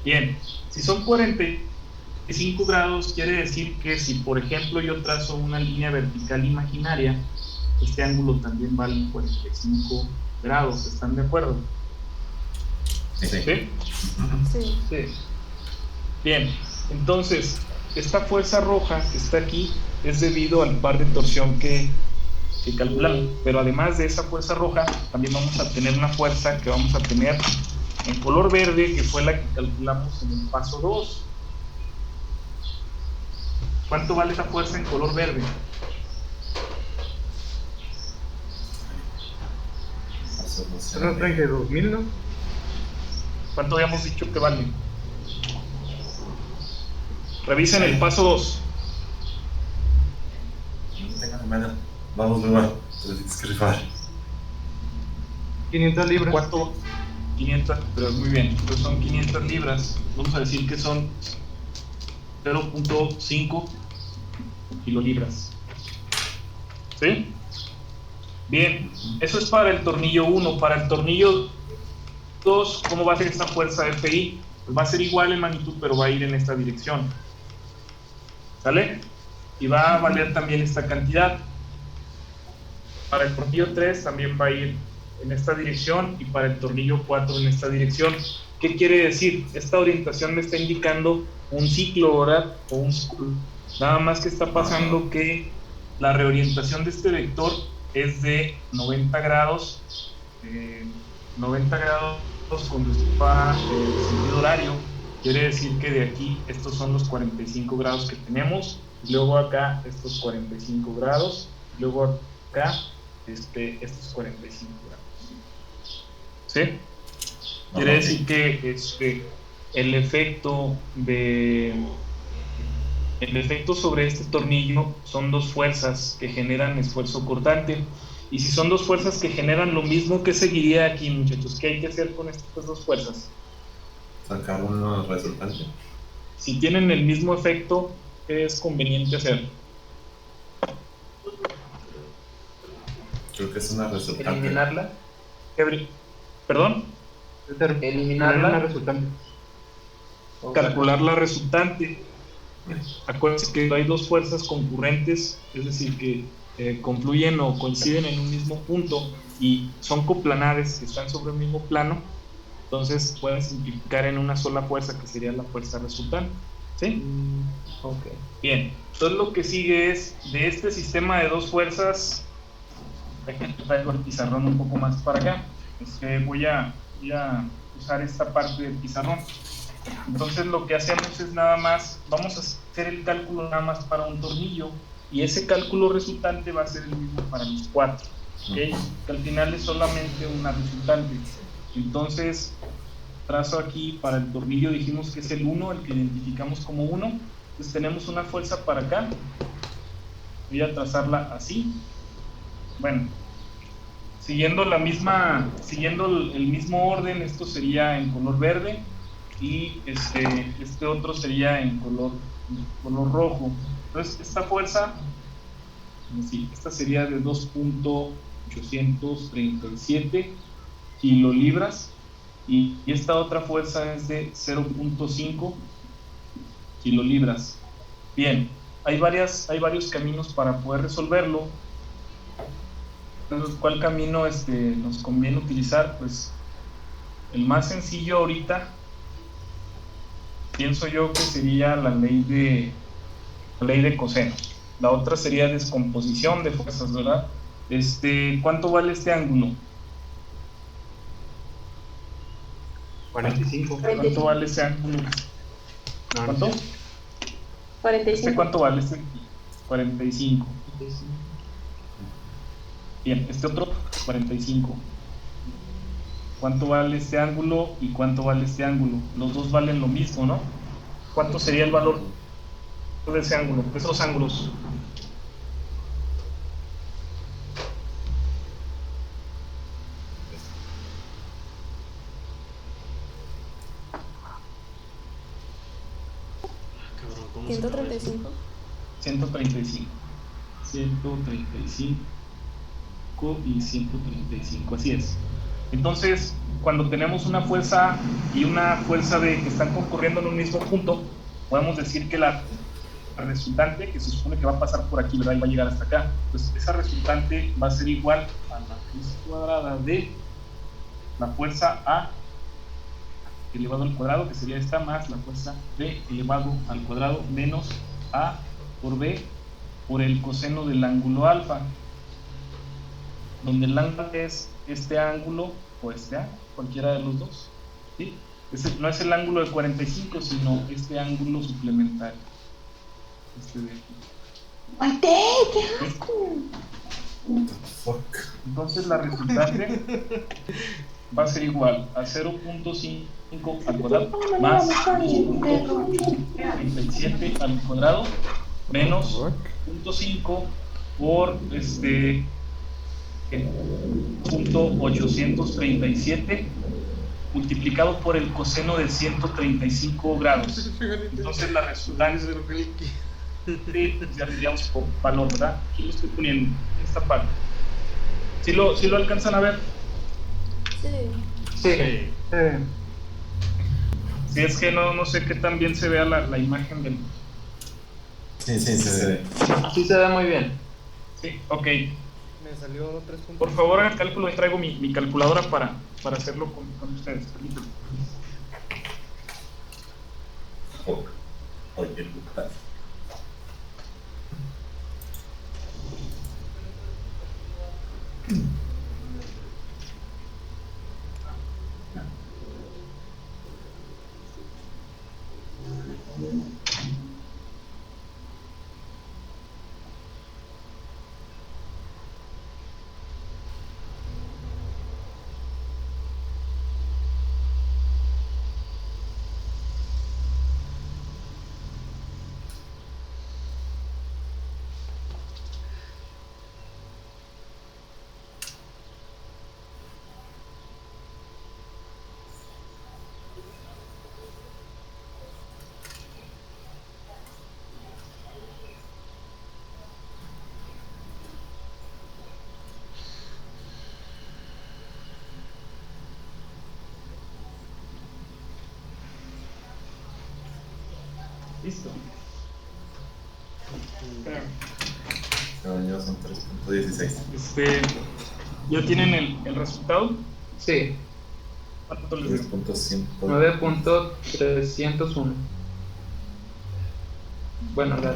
Bien, si son 45 grados, quiere decir que si, por ejemplo, yo trazo una línea vertical imaginaria, este ángulo también vale 45 grados. ¿Están de acuerdo? Sí. ¿Sí? Sí. Sí. Bien, entonces, esta fuerza roja que está aquí es debido al par de torsión que calculamos, pero además de esa fuerza roja, también vamos a tener una fuerza que vamos a tener en color verde, que fue la que calculamos en el paso 2. ¿Cuánto vale esa fuerza en color verde? Son los 32.000, ¿no? ¿Cuánto habíamos dicho que vale? Revisen el paso 2. No tengan mano. Vamos, Luma. Te lo tienes que rifar. 500 libras. ¿Cuánto? 500, pero muy bien. Entonces son 500 libras. Vamos a decir que son 0.5 kilolibras. ¿Sí? Bien, eso es para el tornillo 1. Para el tornillo 2, ¿cómo va a ser esta fuerza FI? Pues va a ser igual en magnitud, pero va a ir en esta dirección. ¿Sale? Y va a valer también esta cantidad. Para el tornillo 3 también va a ir en esta dirección, y para el tornillo 4 en esta dirección. ¿Qué quiere decir? Esta orientación me está indicando un ciclo, ¿verdad? O un ciclo. Nada más que está pasando que la reorientación de este vector es de 90 grados, 90 grados con respecto al sentido horario. Quiere decir que de aquí estos son los 45 grados que tenemos, luego acá estos 45 grados, luego acá estos 45 grados. ¿Sí? Quiere decir que el efecto sobre este tornillo son dos fuerzas que generan esfuerzo cortante. Y si son dos fuerzas que generan lo mismo, ¿qué seguiría aquí, muchachos? ¿Qué hay que hacer con estas dos fuerzas? Sacar una resultante. Si tienen el mismo efecto, ¿qué es conveniente hacer? Creo que es una resultante. Eliminarla. ¿Perdón? Eliminarla. Una resultante. Calcular la resultante. Acuérdense que hay dos fuerzas concurrentes, es decir, que confluyen o coinciden en un mismo punto y son coplanares que están sobre el mismo plano. Entonces pueden simplificar en una sola fuerza, que sería la fuerza resultante. ¿Sí? Ok. Bien, entonces lo que sigue es de este sistema de dos fuerzas. Déjenme traer el pizarrón un poco más para acá. Voy a usar esta parte del pizarrón. Entonces lo que hacemos es nada más, vamos a hacer el cálculo nada más para un tornillo, y ese cálculo resultante va a ser el mismo para los cuatro, ¿okay? Que al final es solamente una resultante. Entonces trazo aquí para el tornillo, dijimos que es el 1, el que identificamos como 1. Entonces tenemos una fuerza para acá, voy a trazarla así. Bueno, siguiendo el mismo orden, esto sería en color verde, y este otro sería en color rojo. Entonces esta fuerza, sí, esta sería de 2.837 kilolibras, y esta otra fuerza es de 0.5 kilolibras. Bien, hay varios caminos para poder resolverlo. Entonces, ¿cuál camino nos conviene utilizar? Pues el más sencillo ahorita, pienso yo que sería la ley de coseno. La otra sería descomposición de fuerzas, ¿verdad? ¿Cuánto vale este ángulo? 45. ¿Cuánto vale ese ángulo? ¿Cuánto? 45. ¿Cuánto vale 45. Bien, otro 45. ¿Cuánto vale este ángulo y cuánto vale este ángulo? Los dos valen lo mismo, ¿no? ¿Cuánto sería el valor de ese ángulo, de esos ángulos? Cabrón, ¿cómo 135. 135 y 135, así es. Entonces, cuando tenemos una fuerza A y una fuerza B que están concurriendo en un mismo punto, podemos decir que la resultante, que se supone que va a pasar por aquí, ¿verdad? Y va a llegar hasta acá, pues esa resultante va a ser igual a la raíz cuadrada de la fuerza A elevado al cuadrado, que sería esta, más la fuerza B elevado al cuadrado menos A por B por el coseno del ángulo alfa, donde el ángulo es este ángulo o este ángulo, cualquiera de los dos, ¿sí? No es el ángulo de 45, sino este ángulo suplementario, este de aquí. ¡Maite! ¡Qué asco! Fuck. Entonces la resultante va a ser igual a 0.5 al cuadrado más 2.37 al cuadrado menos 0.5 por punto 837 multiplicado por el coseno de 135 grados. Entonces la resultante ya tendríamos por valor, ¿verdad? Aquí lo estoy poniendo en esta parte. ¿Sí lo alcanzan a ver? Sí. Si es que no sé qué tan bien se vea la imagen del... Sí, se ve. Sí se ve muy bien. Sí, ok. Me salió 3 puntos. Por favor, hagan cálculo y traigo mi calculadora para hacerlo con ustedes. Permítanme. Fuck. Oye, puta. Listo. Según yo son 3.16. ¿Ya tienen el resultado? Sí. ¿Cuánto les dio? 9.301. Bueno, la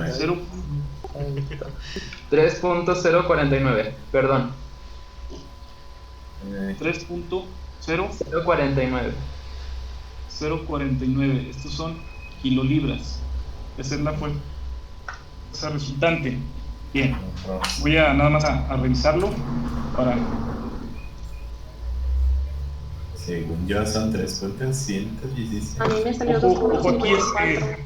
3.049, perdón. 3.049. 0.49. Estos son kilolibras. Esa es la fuerza resultante. Bien. Voy a nada más a revisarlo para... Según yo son 3.116. A mí me salió Ojo aquí 2.54.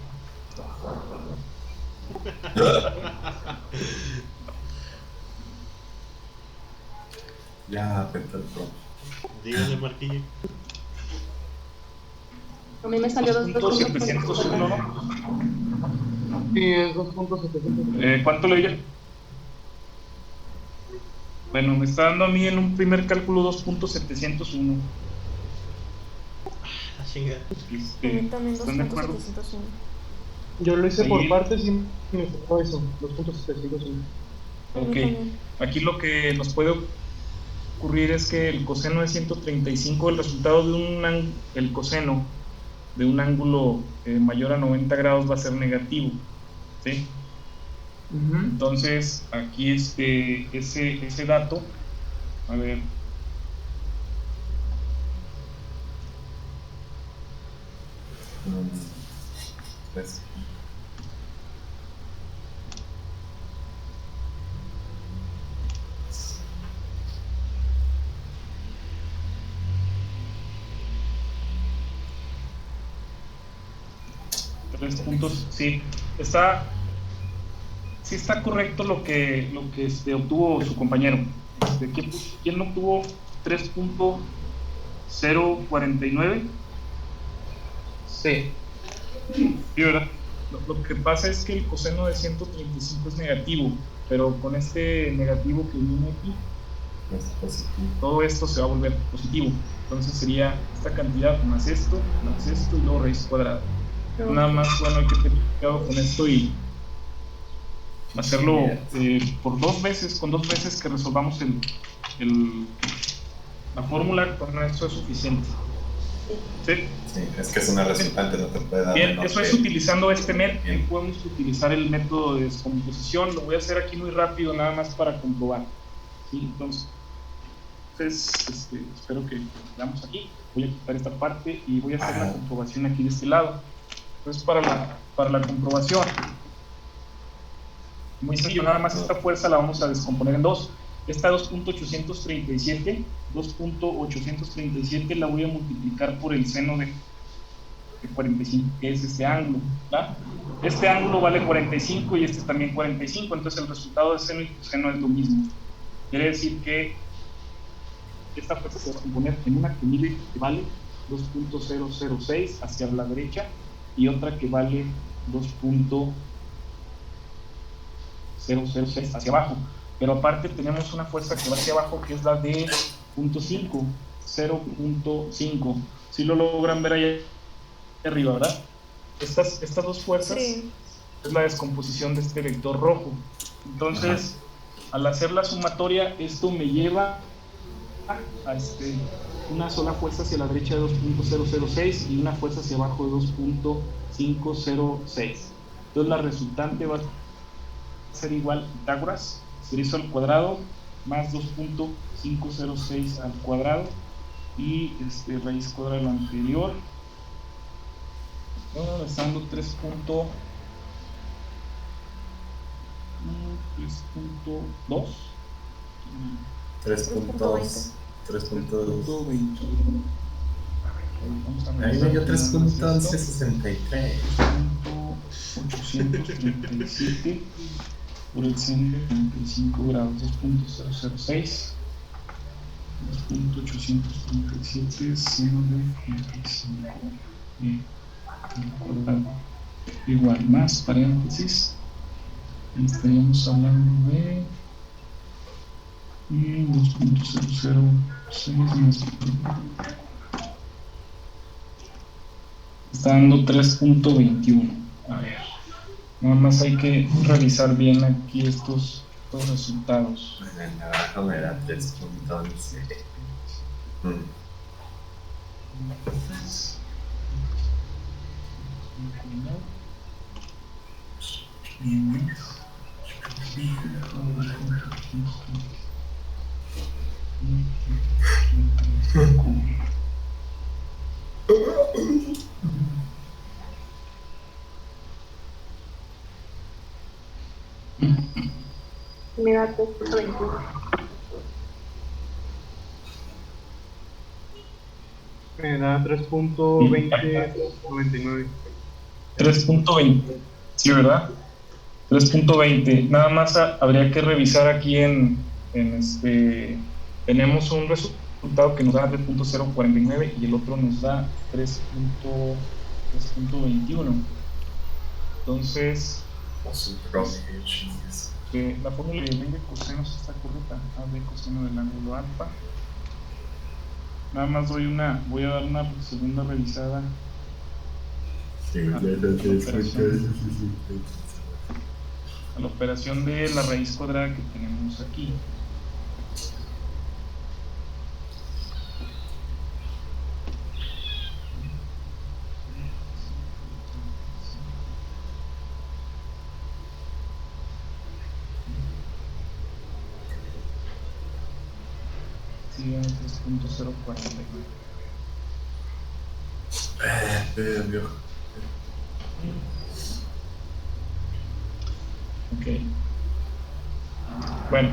Ya, pero el pro. Dígale, Marquillo. A mí me salió 2.701, ¿no? Sí, es 2.700. ¿Cuánto le dio? Bueno, me está dando a mí en un primer cálculo 2.701. Ah, chinga. También ¿Están de acuerdo? 2.701. Yo lo hice Ahí. por partes y me tocó eso, 2.701. Ok, aquí lo que nos puede ocurrir es que el coseno de 135, el resultado de el coseno de un ángulo mayor a 90 grados va a ser negativo, ¿sí? Entonces aquí ese dato, a ver, Pues, tres puntos, sí, está correcto lo que obtuvo su compañero. ¿Quién obtuvo 3.049? Sí. Sí, ¿verdad? Lo que pasa es que el coseno de 135 es negativo, pero con este negativo que viene aquí, es positivo. todo esto se va a volver positivo. Entonces sería esta cantidad más esto y luego raíz cuadrada. Nada más, bueno, hay que tener cuidado con esto y hacerlo con dos veces que resolvamos la fórmula, con eso es suficiente. Sí. Sí, es que es una resultante, no te puede dar Bien, menos eso es que- utilizando este método. Bien. Podemos utilizar el método de descomposición. Lo voy a hacer aquí muy rápido, nada más para comprobar. ¿Sí? Entonces, espero que veamos aquí. Voy a quitar esta parte y voy a hacer la comprobación aquí de este lado. Entonces, para la comprobación, muy sencillo, nada más esta fuerza la vamos a descomponer en dos. Esta 2.837 la voy a multiplicar por el seno de 45, que es este ángulo, ¿verdad? Este ángulo vale 45 y este también 45, entonces el resultado de seno y coseno es lo mismo. Quiere decir que esta fuerza se va a componer en una que mide, que vale 2.006 hacia la derecha y otra que vale 2.006 hacia abajo. Pero aparte tenemos una fuerza que va hacia abajo que es la de 0.5. Si lo logran ver ahí arriba, ¿verdad? Estas dos fuerzas es la descomposición de este vector rojo. Entonces, al hacer la sumatoria, esto me lleva a una sola fuerza hacia la derecha de 2.006 y una fuerza hacia abajo de 2.506. Entonces la resultante va a ser igual a Pitágoras, se hizo al cuadrado más 2.506 al cuadrado y raíz cuadrada de lo anterior, dando 3.2. 3.20. Ahí me dio 3.1163. 837 por el seno de 45 grados, 2.006, 2.837 seno de 45 igual más paréntesis, estaríamos hablando de 2.006 más, está dando 3.21. A ver, nada más hay que revisar bien aquí estos resultados. En el naranja me da 3.11. Me da 3.21. Me da 3.2099. 3.20, sí, ¿verdad? 3.20. Nada más habría que revisar aquí tenemos un resultado que nos da 3.049 y el otro nos da 3.21. Entonces, la fórmula de cosenos está correcta. A de coseno del ángulo alfa. Nada más voy a dar una segunda revisada. A la operación de la raíz cuadrada que tenemos aquí. Sí, 3.049. Ok. Bueno,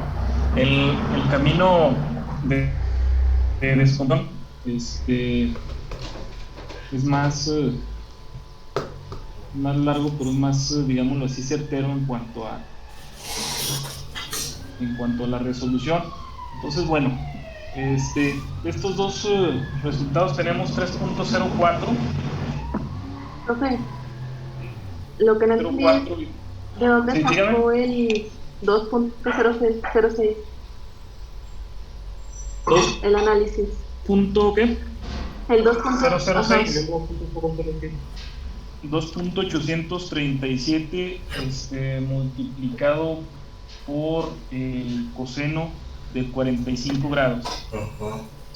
el camino de descomposición es más largo, pero es más, digámoslo así, certero en cuanto a la resolución. Entonces, bueno, estos dos resultados tenemos 3.04. Profe, lo que no entendí es 04. ¿de dónde Sí, sacó el 2.006? El análisis. ¿Punto qué? El 2.006. 2.837 multiplicado por el coseno de 45 grados.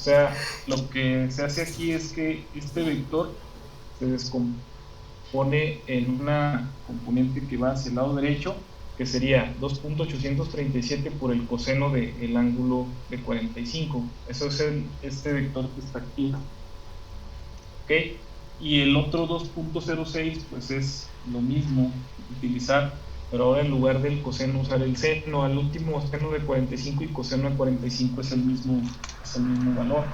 sea, lo que se hace aquí es que este vector se descompone en una componente que va hacia el lado derecho, que sería 2.837 por el coseno del ángulo de 45. Eso es este vector que está aquí. ¿Ok? Y el otro 2.06 pues es lo mismo, utilizar, pero ahora en lugar del coseno usar el seno. Al último seno de 45 y coseno de 45 es el mismo valor.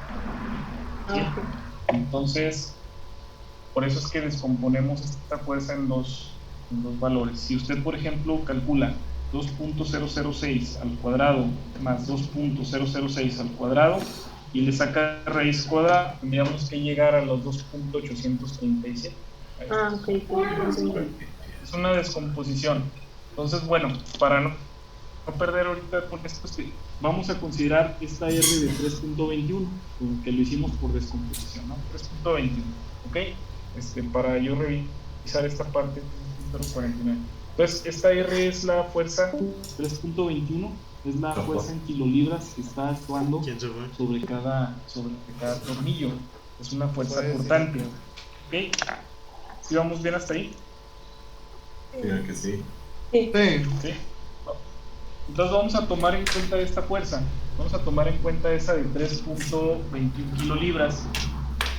¿Sí? Entonces, por eso es que descomponemos esta fuerza en dos valores. Si usted, por ejemplo, calcula 2.006 al cuadrado más 2.006 al cuadrado y le saca raíz cuadrada, tendríamos que llegar a los 2.837. Ok. Es una descomposición. Entonces, bueno, para no perder ahorita con esto, vamos a considerar esta R de 3.21, que lo hicimos por descomposición, ¿no? 3.21, ¿ok? Para yo revisar esta parte, 49. Entonces, esta R es la fuerza 3.21, es la fuerza en kilolibras que está actuando sobre cada tornillo. Es una fuerza cortante. ¿Ok? ¿Sí vamos bien hasta ahí? Creo que sí. Sí. ¿Sí? Entonces vamos a tomar en cuenta esta fuerza. Vamos a tomar en cuenta esa de 3.21 kilolibras.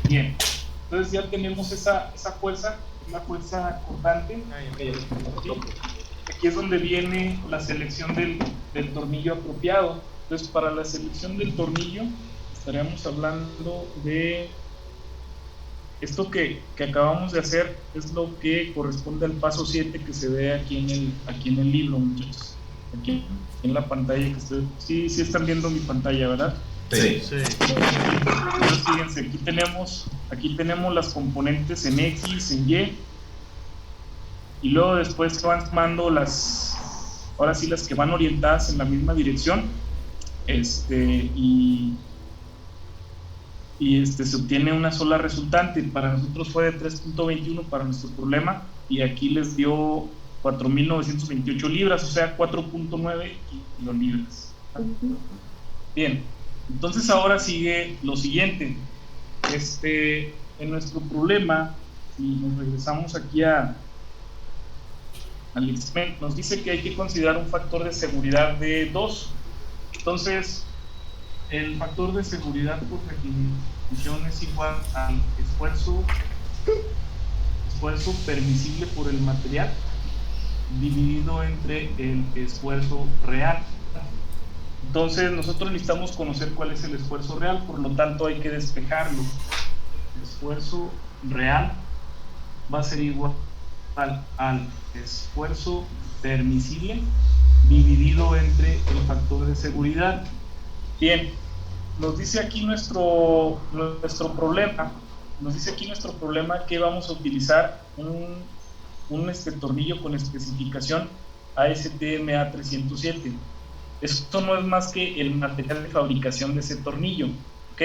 Bien. Entonces ya tenemos esa fuerza, la fuerza cortante. Aquí es donde viene la selección del tornillo apropiado. Entonces, para la selección del tornillo estaríamos hablando de esto que acabamos de hacer. Es lo que corresponde al paso 7 que se ve aquí en el libro, muchachos. Aquí en la pantalla que ustedes sí están viendo mi pantalla, ¿verdad? Sí. Entonces, fíjense, aquí tenemos las componentes en X, en Y, y luego después van tomando ahora sí las que van orientadas en la misma dirección, y se obtiene una sola resultante. Para nosotros fue de 3.21 para nuestro problema, y aquí les dio 4.928 libras, o sea 4.9 kilolibras. Bien, entonces ahora sigue lo siguiente. En nuestro problema, si nos regresamos aquí al examen, nos dice que hay que considerar un factor de seguridad de 2. Entonces, el factor de seguridad por definición es igual al esfuerzo permisible por el material dividido entre el esfuerzo real. Entonces nosotros necesitamos conocer cuál es el esfuerzo real, por lo tanto hay que despejarlo. El esfuerzo real va a ser igual al esfuerzo permisible dividido entre el factor de seguridad. Bien, nos dice aquí nuestro problema. Nos dice aquí nuestro problema que vamos a utilizar un tornillo con especificación ASTM A307. Esto no es más que el material de fabricación de ese tornillo, ¿ok?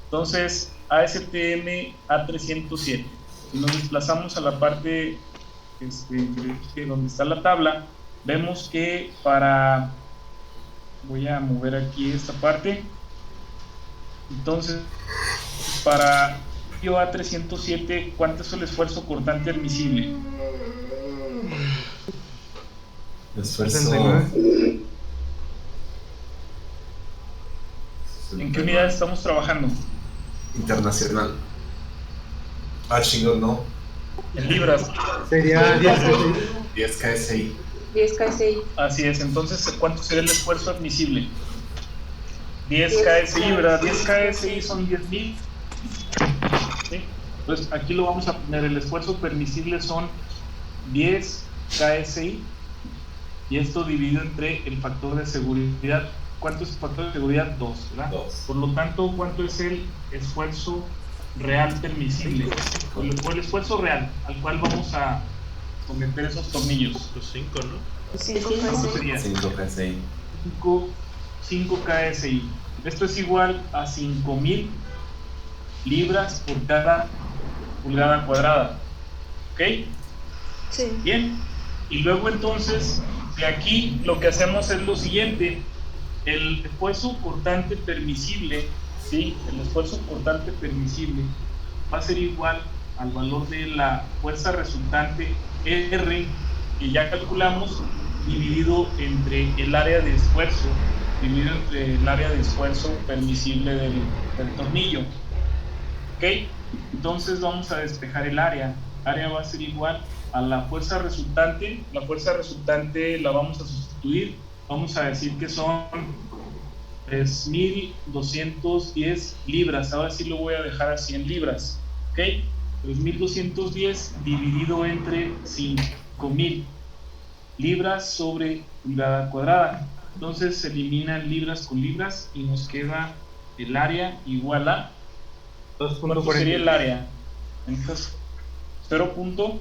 Entonces, ASTM A307. Si nos desplazamos a la parte donde está la tabla, vemos que voy a mover aquí esta parte. Entonces, para A307, ¿cuánto es el esfuerzo cortante admisible? Esfuerzo. ¿En qué unidad estamos trabajando? Internacional. Chingón, no. En libras. Sería 10 KSI. 10 KSI. Así es. Entonces, ¿cuánto sería el esfuerzo admisible? 10 KSI, ¿verdad? 10 KSI son 10.000. ¿Sí? Entonces, aquí lo vamos a poner. El esfuerzo permisible son 10 KSI. Y esto dividido entre el factor de seguridad. ¿Cuánto es el factor de seguridad? 2, ¿verdad? 2. Por lo tanto, ¿cuánto es el esfuerzo real permisible? O el esfuerzo real al cual vamos a someter esos tornillos. Los 5, ¿no? Sí, ¿Cuánto sería? 5 KSI. 5 KSI. Esto es igual a 5.000 libras por cada pulgada cuadrada. ¿Ok? Sí. Bien. Y luego entonces, de aquí lo que hacemos es lo siguiente. El esfuerzo cortante permisible ¿sí? El esfuerzo cortante permisible va a ser igual al valor de la fuerza resultante R, que ya calculamos, dividido entre el área de esfuerzo, permisible del tornillo. ¿Ok? Entonces vamos a despejar el área. Área va a ser igual a la fuerza resultante. La fuerza resultante la vamos a sustituir. Vamos a decir que son 3.210 libras. Ahora sí lo voy a dejar así en libras. ¿Ok? 3.210 dividido entre 5.000 libras sobre pulgada cuadrada. Entonces se eliminan libras con libras y nos queda el área igual a... ¿Cuánto sería el área? Entonces, 0.642.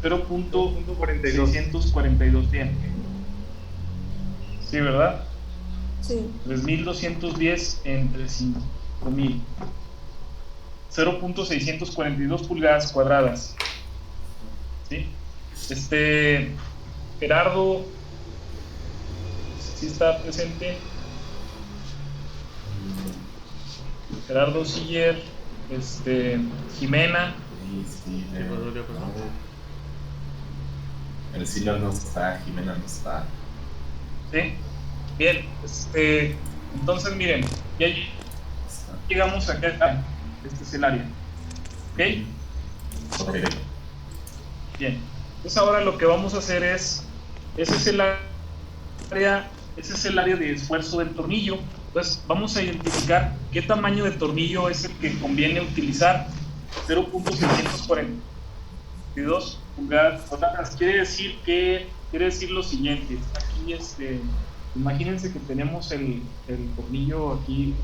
0.642, bien. Sí, ¿verdad? Sí. 3.210 entre 5.000. 0.642 pulgadas cuadradas. ¿Sí? Gerardo, ¿sí está presente? Gerardo Siller, Jimena. Sí, ¿Qué pasó? el Siller no está, Jimena no está. ¿Sí? Bien, entonces miren, ya llegamos acá. Este es el área. ¿Ok? Ok. Bien. Entonces ahora lo que vamos a hacer es, ese es el área de esfuerzo del tornillo. Entonces vamos a identificar qué tamaño de tornillo es el que conviene utilizar. 0.642 pulgadas cuadradas. Quiere decir lo siguiente. Aquí imagínense que tenemos el tornillo aquí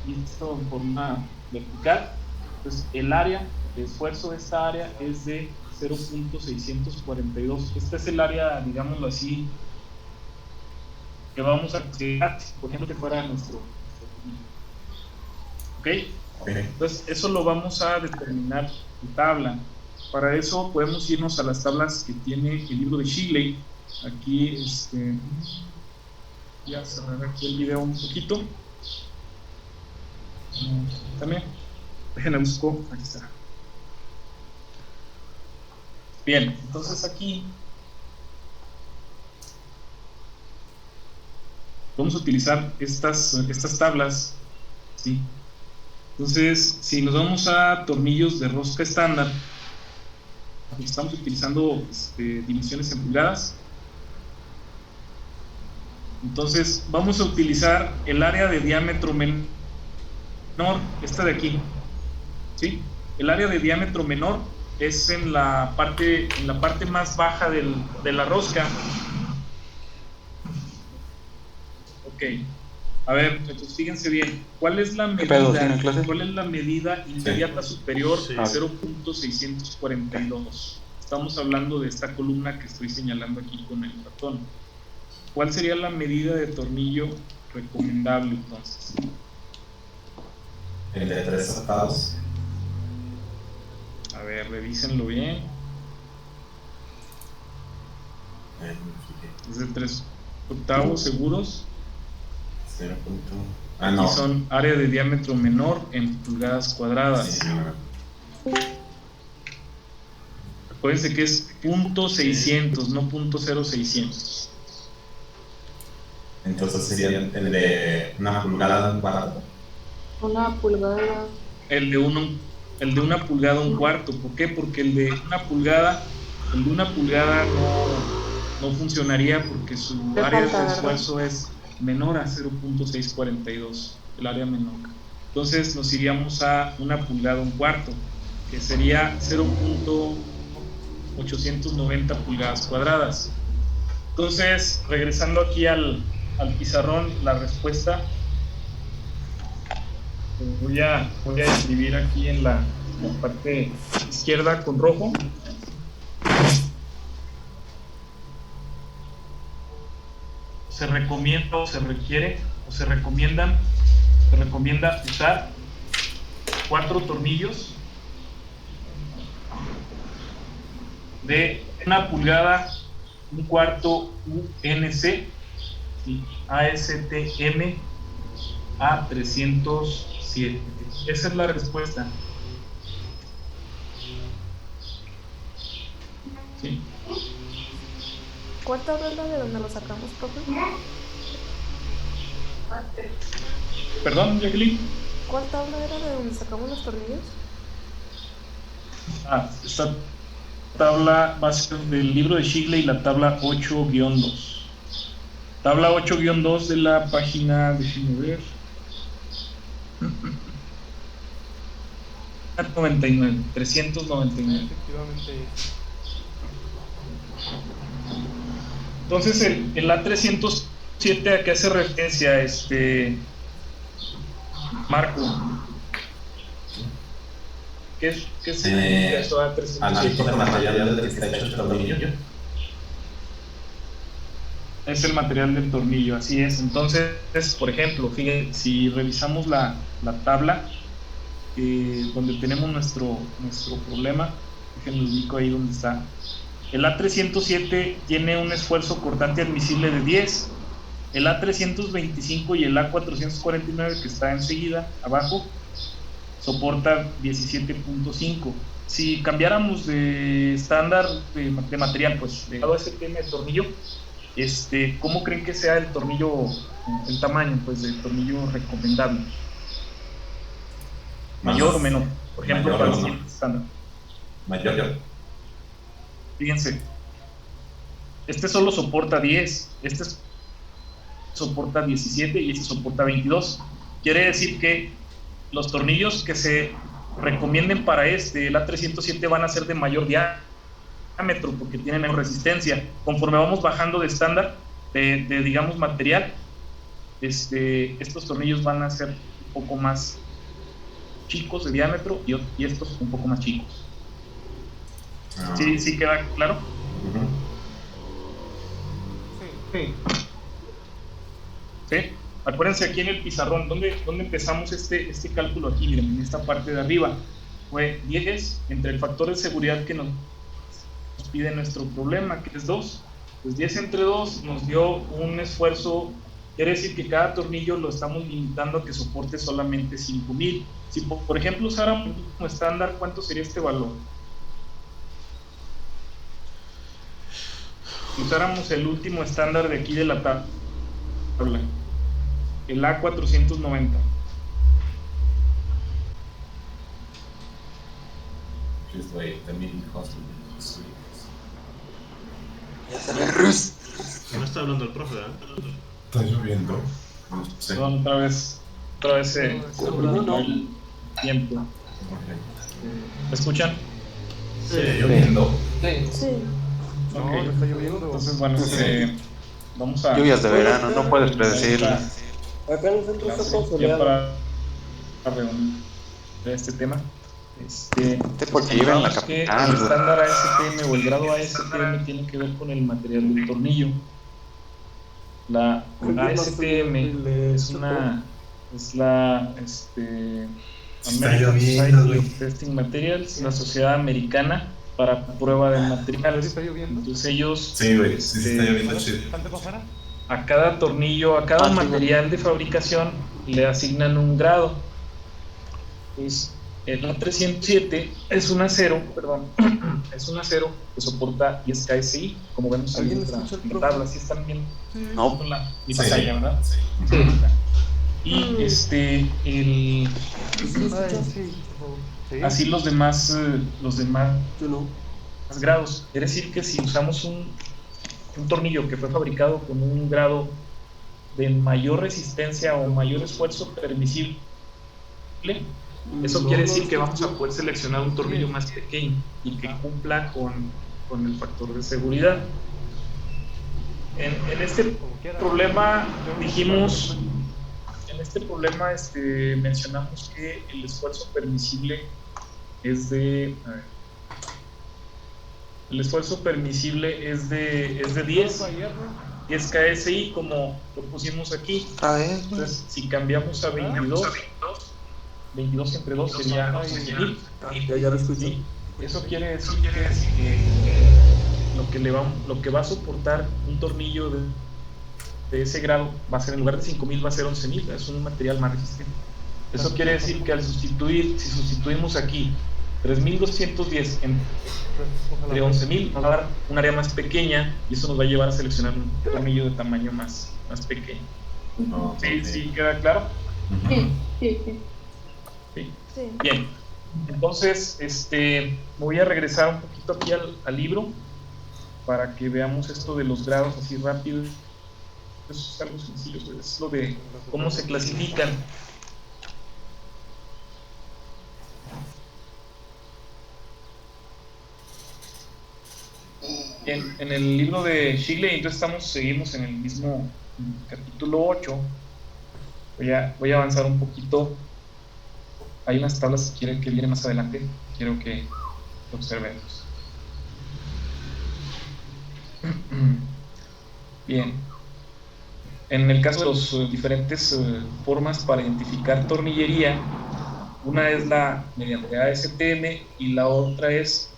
visto en forma vertical. Entonces el área de esfuerzo de esta área es de 0.642. Este es el área, digámoslo así, que vamos a considerar, por ejemplo, que fuera nuestro tornillo. ¿Ok? Entonces eso lo vamos a determinar en tabla. Para eso podemos irnos a las tablas que tiene el libro de Shigley. Aquí voy a cerrar aquí el video un poquito. También déjenme busco, aquí está. Bien, entonces aquí vamos a utilizar estas tablas, ¿sí? Entonces, si nos vamos a tornillos de rosca estándar, estamos utilizando dimensiones en pulgadas. Entonces, vamos a utilizar el área de diámetro menor, esta de aquí, ¿sí? El área de diámetro menor es en la parte más baja de la rosca. Ok. A ver, entonces fíjense bien, ¿cuál es la medida inmediata superior a 0.642? Estamos hablando de esta columna que estoy señalando aquí con el ratón. ¿Cuál sería la medida de tornillo recomendable entonces? El de 3 octavos. A ver, revísenlo bien. Es de 3 octavos seguros. 0. Aquí no. son área de diámetro menor en pulgadas cuadradas. Sí, Acuérdense que es .600, no .0600. Entonces sería el de una pulgada un cuarto. Una pulgada. El de una pulgada un cuarto. ¿Por qué? Porque el de una pulgada no funcionaría porque su área de esfuerzo es menor a 0.642, el área menor. Entonces nos iríamos a una pulgada un cuarto, que sería 0.890 pulgadas cuadradas. Entonces, regresando aquí al pizarrón, la respuesta voy a escribir aquí en la parte izquierda con rojo. Se recomienda o se recomienda usar 4 tornillos de 1 pulgada un cuarto UNC, ¿sí? ASTM A307. Esa es la respuesta. ¿Sí? ¿Cuál tabla es la de donde lo sacamos, profe? Perdón, Jacqueline. ¿Cuál tabla era de donde sacamos los tornillos? Esta tabla va a ser del libro de Shigley, la tabla 8-2. Tabla 8-2 de la página, déjenme ver, 399. Efectivamente. Entonces el A307, ¿a qué hace referencia, Marco? ¿Qué significa eso A307? Al tipo de material del que está hecho el tornillo. Es el material del tornillo, así es. Entonces, por ejemplo, fíjense, si revisamos la tabla donde tenemos nuestro problema, déjenme ubico ahí donde está. El A307 tiene un esfuerzo cortante admisible de 10. El A325 y el A449, que está enseguida, abajo, soporta 17.5. Si cambiáramos de estándar de material, pues de ASTM de tornillo, ¿cómo creen que sea el tornillo, el tamaño, pues, del tornillo recomendable? ¿Mayor o menor? Por ejemplo, para el siguiente estándar. Mayor. Fíjense, solo soporta 10, soporta 17 y soporta 22. Quiere decir que los tornillos que se recomienden para el A307 van a ser de mayor diámetro porque tienen menos resistencia. Conforme vamos bajando de estándar, de digamos material, estos tornillos van a ser un poco más chicos de diámetro y estos un poco más chicos. ¿Sí queda claro? Sí. ¿Sí? Acuérdense aquí en el pizarrón, ¿dónde empezamos este cálculo? Aquí, miren, en esta parte de arriba. Fue 10 entre el factor de seguridad que nos pide nuestro problema, que es 2. Pues 10 entre 2 nos dio un esfuerzo, quiere decir que cada tornillo lo estamos limitando a que soporte solamente 5000. Si por ejemplo usáramos como estándar, ¿cuánto sería este valor? Si usáramos el último estándar de aquí de la tabla, el A490. No está hablando el profe, ¿verdad? Está lloviendo. No sé. Perdón, otra vez el tiempo. ¿Me escuchan? Está lloviendo. Sí. No, Ok. no está lloviendo. Entonces, bueno, vamos a... Lluvias de verano, no puedes predecirla. Acá en el centro está todo ya soleado. para reunir este tema. Porque vive en la que capital. el estándar ASTM o el grado ASTM tiene que ver con el material del tornillo. La ASTM es la American Society of Testing Materials, la sociedad americana para prueba de materiales. ¿Está lloviendo? Entonces ellos Sí, güey, sí está lloviendo chido. ¿Tante para afuera? a cada tornillo, a cada material de fabricación le asignan un grado. Pues el A307 es un acero, es un acero que soporta 10 KSI, como vemos ahí en la tabla. ¿Sí están bien? No. Con la pantalla, ¿verdad? Sí. Y Ay, sí. así los demás grados. Es decir, que si usamos un tornillo que fue fabricado con un grado de mayor resistencia o mayor esfuerzo permisible, eso quiere decir que vamos a poder seleccionar un tornillo más pequeño y que cumpla con el factor de seguridad. En este problema dijimos, mencionamos que el esfuerzo permisible es de, el esfuerzo permisible es de 10 KSI, como lo pusimos aquí. Entonces, si cambiamos a 22 entre 2 sería 1000. Ya lo escuché. ¿Sí? Eso quiere decir que lo que va a soportar un tornillo de ese grado va a ser, en lugar de 5000, va a ser 11000. Es un material más resistente. Eso quiere decir que si sustituimos aquí 3210 entre 11000, va a dar un área más pequeña y eso nos va a llevar a seleccionar un tornillo de tamaño más pequeño. No, ¿Sí? ¿Sí queda claro? Sí. Sí. Bien, entonces me voy a regresar un poquito aquí al libro para que veamos esto de los grados así rápido. Eso es algo sencillo, es lo de cómo se clasifican. En el libro de Shigley, entonces seguimos en el mismo capítulo 8. Voy a avanzar un poquito. Hay unas tablas que vienen más adelante, quiero que observemos. Bien, en el caso de las diferentes formas para identificar tornillería, una es mediante ASTM y la otra es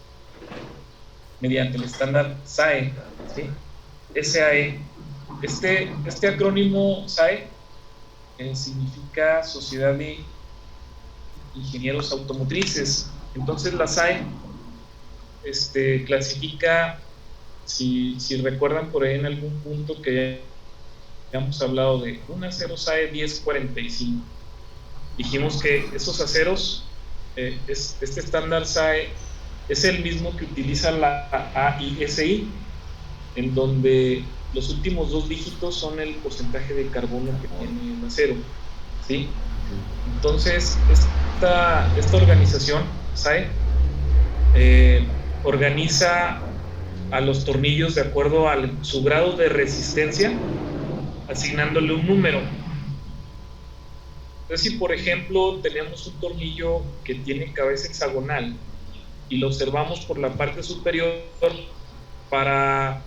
mediante el estándar SAE, ¿sí? SAE. Este acrónimo SAE significa Sociedad de Ingenieros Automotrices. Entonces la SAE clasifica, si recuerdan por ahí en algún punto que ya hemos hablado de un acero SAE 1045. Dijimos que esos aceros, este estándar SAE es el mismo que utiliza la AISI, en donde los últimos 2 dígitos son el porcentaje de carbono que tiene el acero, ¿sí? Entonces, esta organización, SAE, organiza a los tornillos de acuerdo a su grado de resistencia, asignándole un número. Entonces, si por ejemplo tenemos un tornillo que tiene cabeza hexagonal y lo observamos por la parte superior para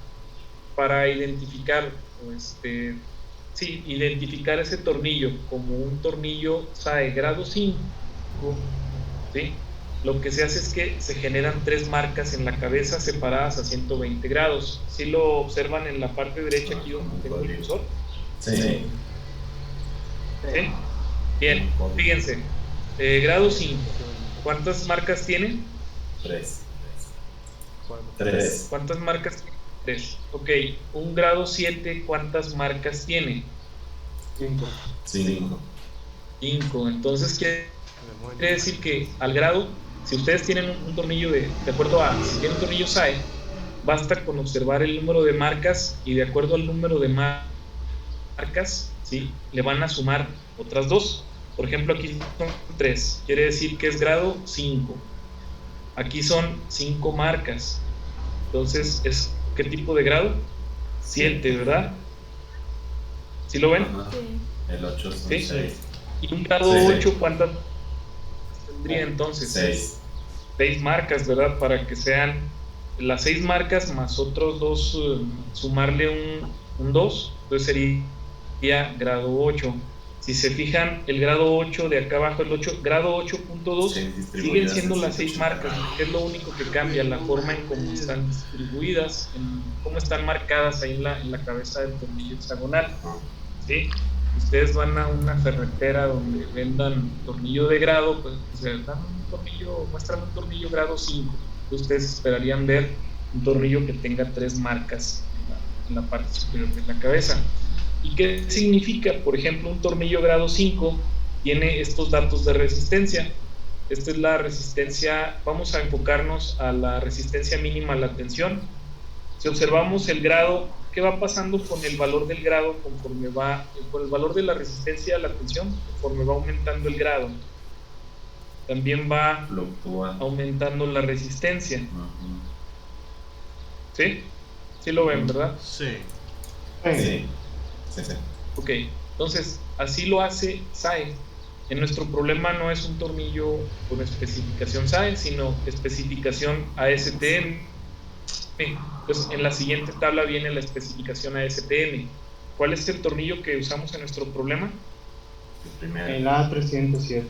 identificar identificar ese tornillo como un tornillo SAE grado 5, ¿sí? Lo que se hace es que se generan 3 marcas en la cabeza separadas a 120 grados. ¿Sí lo observan en la parte derecha aquí donde tengo el cursor? Sí. ¿Sí? Bien, fíjense, grado 5, ¿cuántas marcas tiene? 3. ¿Cuántas marcas tiene? 3. Ok, un grado 7, ¿cuántas marcas tiene? 5. Entonces quiere decir que al grado, si ustedes tienen un tornillo de acuerdo a, si tienen un tornillo SAE, basta con observar el número de marcas y de acuerdo al número de marcas, ¿sí?, le van a sumar otras 2. Por ejemplo, aquí son 3, quiere decir que es grado 5. Aquí son 5 marcas. Entonces, ¿qué tipo de grado? 7, ¿verdad? ¿Sí lo ven? Sí. El 8 son ¿Sí? 6. ¿Y un grado 8 cuántas tendría entonces? 6 marcas, ¿verdad? Para que sean las 6 marcas más otros 2, sumarle un 2, entonces sería grado 8. Si se fijan, el grado 8 de acá abajo, grado 8.2, siguen siendo las 6 marcas, que es lo único que cambia, la forma en cómo están distribuidas, en cómo están marcadas ahí en la cabeza del tornillo hexagonal, ¿sí? Ustedes van a una ferretera donde vendan tornillo de grado, pues muestran un tornillo grado 5. Ustedes esperarían ver un tornillo que tenga 3 marcas en la parte superior de la cabeza. ¿Y qué significa? Por ejemplo, un tornillo grado 5 tiene estos datos de resistencia. Esta es la resistencia, vamos a enfocarnos a la resistencia mínima a la tensión. Si observamos el grado, ¿qué va pasando con el valor del grado conforme con el valor de la resistencia a la tensión? Conforme va aumentando el grado, también va aumentando la resistencia. ¿Sí? ¿Sí lo ven, verdad? Sí. Sí. Ok, entonces así lo hace SAE. En nuestro problema no es un tornillo con especificación SAE, sino especificación ASTM. Entonces en la siguiente tabla viene la especificación ASTM. ¿Cuál es el tornillo que usamos en nuestro problema? El A307.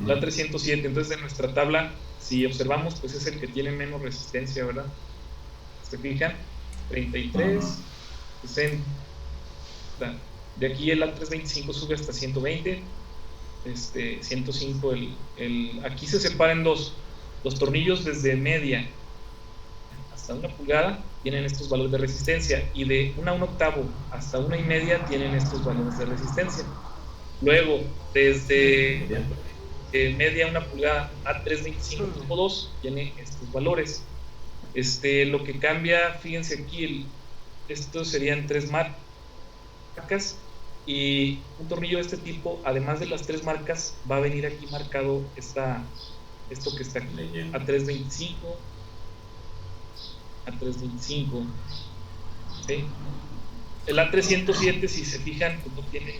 La 307. Entonces en nuestra tabla, si observamos, pues es el que tiene menos resistencia, ¿verdad? ¿Se fijan? 33, 60. De aquí el A325 sube hasta 120, 105. Aquí se separan dos. Los tornillos desde media hasta 1 pulgada tienen estos valores de resistencia, y de 1 a 1/8 hasta 1 1/2 tienen estos valores de resistencia. Luego, desde media a 1 pulgada a 325 tipo 2 tiene estos valores. Lo que cambia, fíjense aquí, estos serían 3 marcas, y un tornillo de este tipo, además de las 3 marcas, va a venir aquí marcado esto que está aquí, A325, A325, ¿sí? El A307, si se fijan, pues no tiene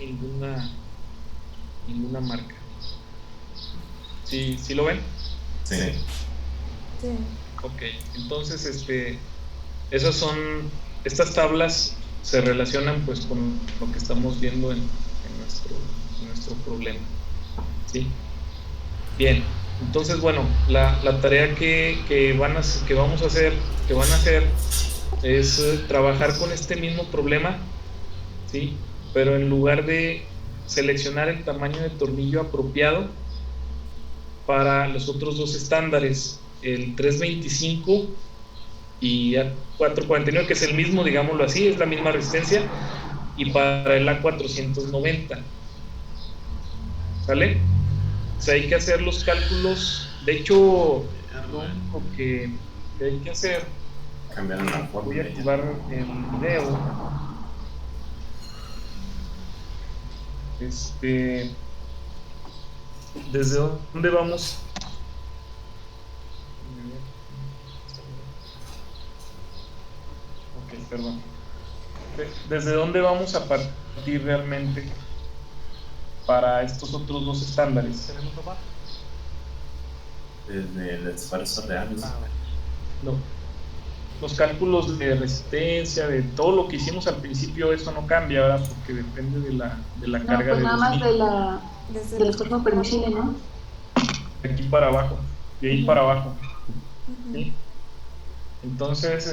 ninguna marca. ¿Sí lo ven? Sí. Sí. Ok, entonces estas tablas se relacionan pues con lo que estamos viendo en nuestro problema, ¿sí? Bien, entonces bueno, la tarea que van a hacer es trabajar con este mismo problema, ¿sí? Pero en lugar de seleccionar el tamaño de tornillo apropiado para los otros dos estándares, el 325 y A449, que es el mismo, digámoslo así, es la misma resistencia, y para el A490, ¿sale? O sea, hay que hacer los cálculos. De hecho, lo único que hay que hacer, Cambiaron la forma. voy a activar el video. ¿Desde dónde vamos? Ok, perdón. ¿Desde dónde vamos a partir realmente para estos otros dos estándares? Desde el esfuerzo real. No. Los cálculos de resistencia, de todo lo que hicimos al principio, eso no cambia, ¿verdad? Porque depende de la carga pues de nada más 2000. del esfuerzo permisible, ¿no? De aquí para abajo, de ahí para abajo. ¿Sí? Entonces,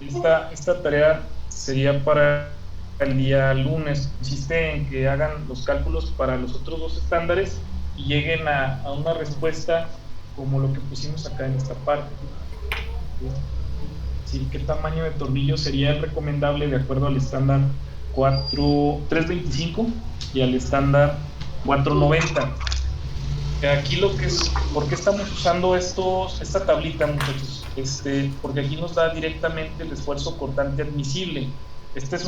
esta tarea sería para el día lunes. Consiste en que hagan los cálculos para los otros dos estándares y lleguen a una respuesta como lo que pusimos acá en esta parte. ¿Sí? ¿Qué tamaño de tornillo sería el recomendable de acuerdo al estándar 325 y al estándar 490? Aquí ¿por qué estamos usando esta tablita, muchachos? Porque aquí nos da directamente el esfuerzo cortante admisible. Este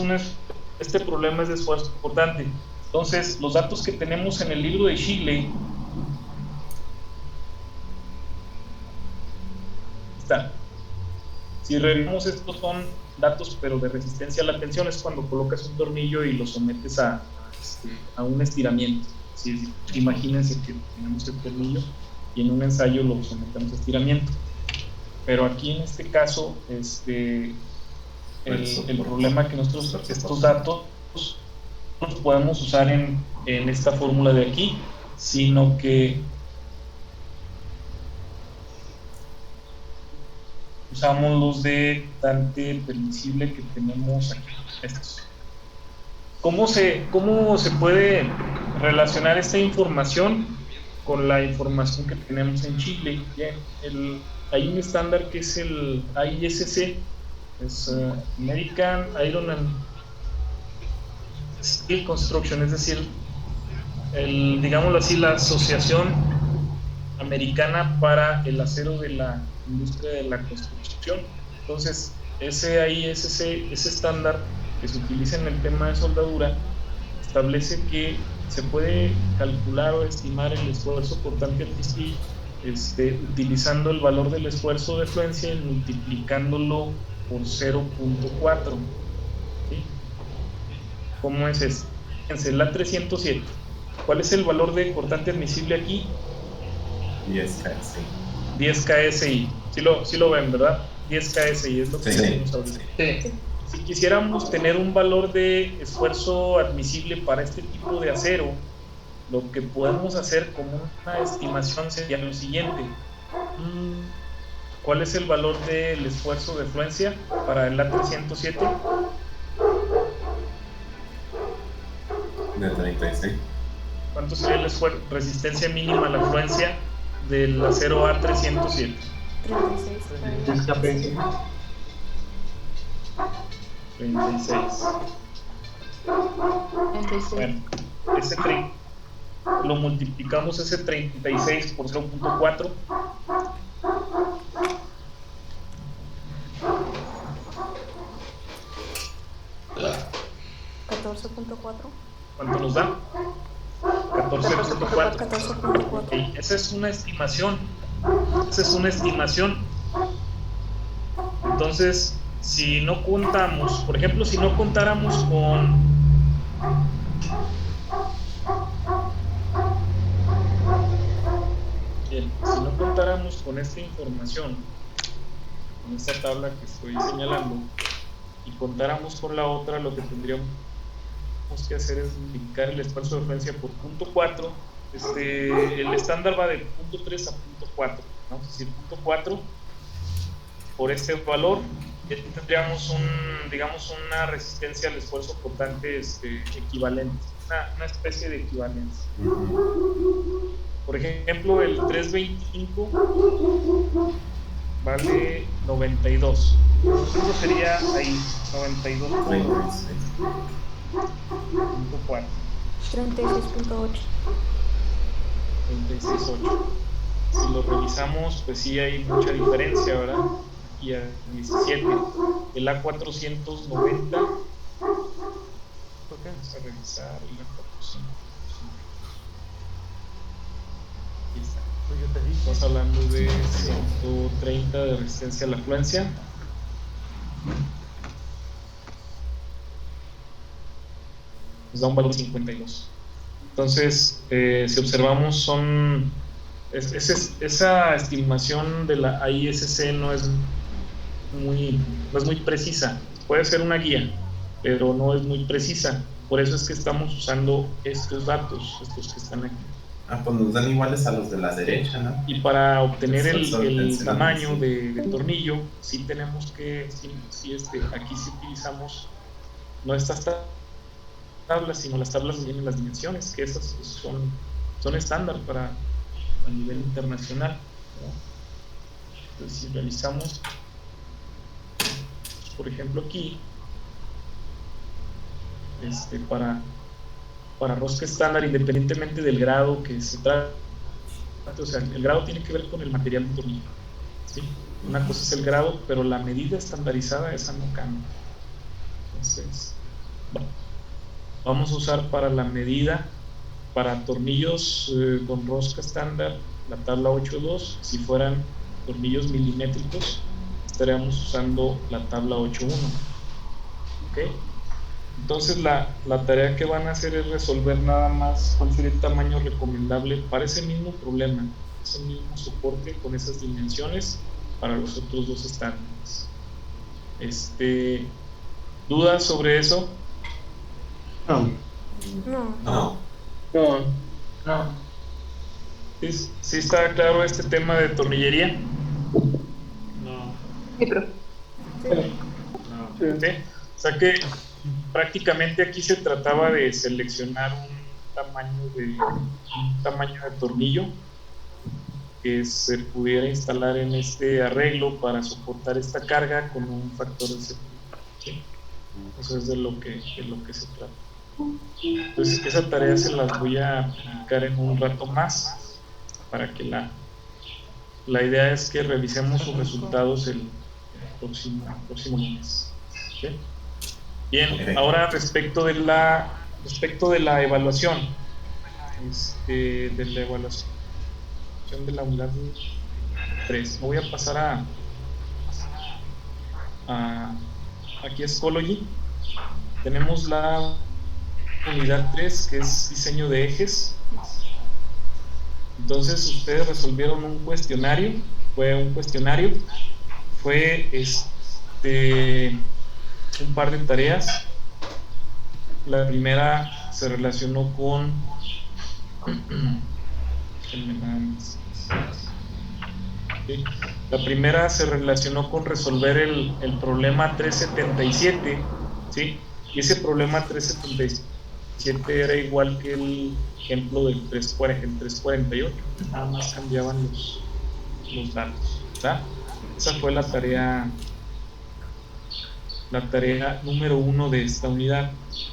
problema es de esfuerzo cortante. Entonces, los datos que tenemos en el libro de Shigley están. Si revisamos, estos son datos, pero de resistencia a la tensión. Es cuando colocas un tornillo y lo sometes a un estiramiento. ¿Sí? Imagínense que tenemos el tornillo y en un ensayo lo sometemos a estiramiento. Pero aquí en este caso, el problema que estos datos no los podemos usar en esta fórmula de aquí, sino que usamos los de cortante permisible que tenemos aquí, estos. ¿Cómo se puede relacionar esta información con la información que tenemos en Chile? Bien, hay un estándar que es el AISC, es American Iron and Steel Construction, es decir, digámoslo así, la Asociación Americana para el Acero de la Industria de la Construcción. Entonces, ese AISC, ese estándar que se utiliza en el tema de soldadura, establece que se puede calcular o estimar el esfuerzo cortante admisible utilizando el valor del esfuerzo de fluencia y multiplicándolo por 0.4. ¿Sí? ¿Cómo es esto? Fíjense, la 307. ¿Cuál es el valor de cortante admisible aquí? 10 KSI. 10 KSI. Sí lo ven, ¿verdad? 10 KSI es lo que tenemos ahorita. Sí. Si quisiéramos tener un valor de esfuerzo admisible para este tipo de acero, lo que podemos hacer como una estimación sería lo siguiente. ¿Cuál es el valor del esfuerzo de fluencia para el A307? De 36. ¿Cuánto sería la resistencia mínima a la fluencia del acero A307? 36. 36. Bueno, lo multiplicamos ese 36 por 0.4. ¿Cuánto nos da? 14.4. 14.4. Okay, esa es una estimación. Entonces, si no contamos, por ejemplo, si no contáramos con esta información, con esta tabla que estoy señalando, y contáramos con la otra, lo que tendríamos que hacer es multiplicar el esfuerzo de fluencia por 0.4. El estándar va de 0.3 a 0.4. Vamos a decir 0.4 por este valor. Y aquí tendríamos una resistencia al esfuerzo portante equivalente, una especie de equivalencia. Por ejemplo, el 325 vale 92. Eso sería ahí, 92 por 0.4. 36.8. 36.8. Si lo revisamos, pues sí hay mucha diferencia, ¿verdad? Aquí a 17. El A490. Vamos a revisar el A490. Aquí está. Estamos hablando de 130 de resistencia a la fluencia. Nos da un valor 52. Entonces, si observamos, esa estimación de la AISC no es muy precisa. Puede ser una guía, pero no es muy precisa. Por eso es que estamos usando estos datos, estos que están aquí. Pues nos dan iguales a los de la derecha, ¿no? Y para obtener el tamaño de tornillo, sí tenemos que, aquí sí utilizamos no estas tablas, sino las tablas que tienen las dimensiones, que esas son estándar a nivel internacional, ¿no? Entonces, si revisamos, por ejemplo, aquí, para rosca estándar, independientemente del grado que se trate, o sea, el grado tiene que ver con el material del tornillo, ¿sí? Una cosa es el grado, pero la medida estandarizada, esa no cambia. Entonces, vamos a usar para la medida, para tornillos con rosca estándar, la tabla 8.2. Si fueran tornillos milimétricos, estaríamos usando la tabla 8.1. ¿Ok? Entonces la tarea que van a hacer es resolver nada más cuál sería el tamaño recomendable para ese mismo problema, ese mismo soporte con esas dimensiones para los otros dos estándares. ¿Dudas sobre eso? No. ¿Sí está claro este tema de tornillería? No. Sí, pero ¿Sí? O sea que prácticamente aquí se trataba de seleccionar un tamaño de tornillo que se pudiera instalar en este arreglo para soportar esta carga con un factor de seguridad, ¿sí? Eso es de lo que se trata. Entonces esa tarea se las voy a aplicar en un rato más, para que la idea es que revisemos sus resultados el próximo lunes, ¿sí? Bien, ahora respecto de la evaluación, de la unidad 3, voy a pasar aquí es Ecology. Tenemos la unidad 3, que es diseño de ejes. Entonces ustedes resolvieron un cuestionario, fue un par de tareas. La primera se relacionó con La primera se relacionó con resolver el problema 377, ¿sí? Y ese problema 377 era igual que el ejemplo del 348, nada más cambiaban los datos, ¿verdad? Esa fue la tarea número 1 de esta unidad.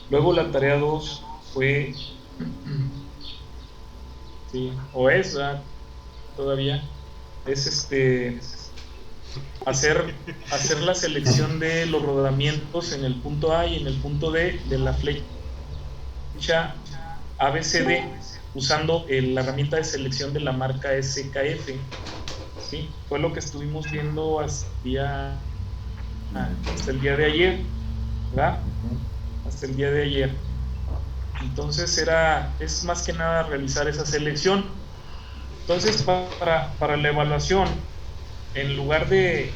Luego la tarea 2 fue, sí, o es, ¿verdad? Todavía es hacer la selección de los rodamientos en el punto A y en el punto D de la flecha ABCD usando la herramienta de selección de la marca SKF, ¿sí? Fue lo que estuvimos viendo hasta el día de ayer, ¿verdad? Hasta el día de ayer. Entonces es más que nada realizar esa selección. Entonces para la evaluación, en lugar de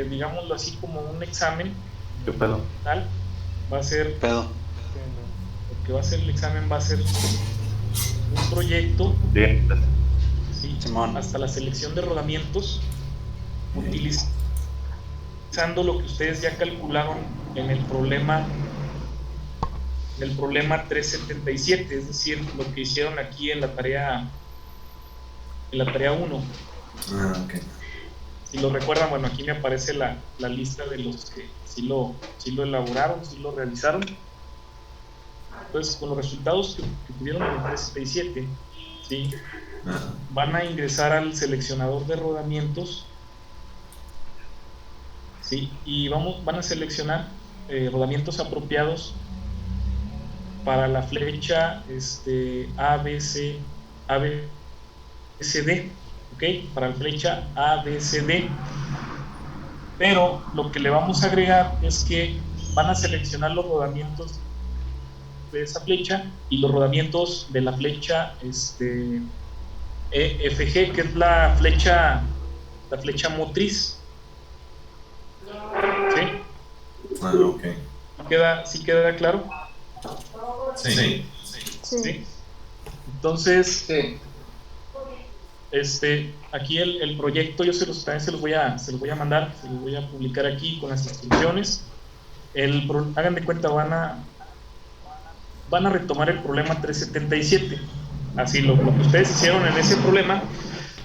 digámoslo así como un examen, ¿Qué pedo? tal, va a ser Pedo. lo que va a ser el examen, va a ser un proyecto, Bien. ¿sí? Simón. Hasta la selección de rodamientos, utilizando lo que ustedes ya calcularon en el problema 377, es decir, lo que hicieron aquí en la tarea 1. Ok. Si lo recuerdan, bueno, aquí me aparece la lista de los que sí lo elaboraron, sí lo realizaron. Entonces, con los resultados que tuvieron en el 377, ¿sí? Van a ingresar al seleccionador de rodamientos, ¿sí? Y van a seleccionar rodamientos apropiados para la flecha ABCD, ¿ok? Para la flecha ABCD. Pero lo que le vamos a agregar es que van a seleccionar los rodamientos de esa flecha y los rodamientos de la flecha EFG, que es la flecha motriz. ¿Sí? Ok. ¿Sí queda claro? Sí. ¿Sí? Entonces, Sí. aquí el proyecto yo también se los voy a mandar, se los voy a publicar aquí con las instrucciones. Hagan de cuenta, van a retomar el problema 377, así lo que ustedes hicieron en ese problema,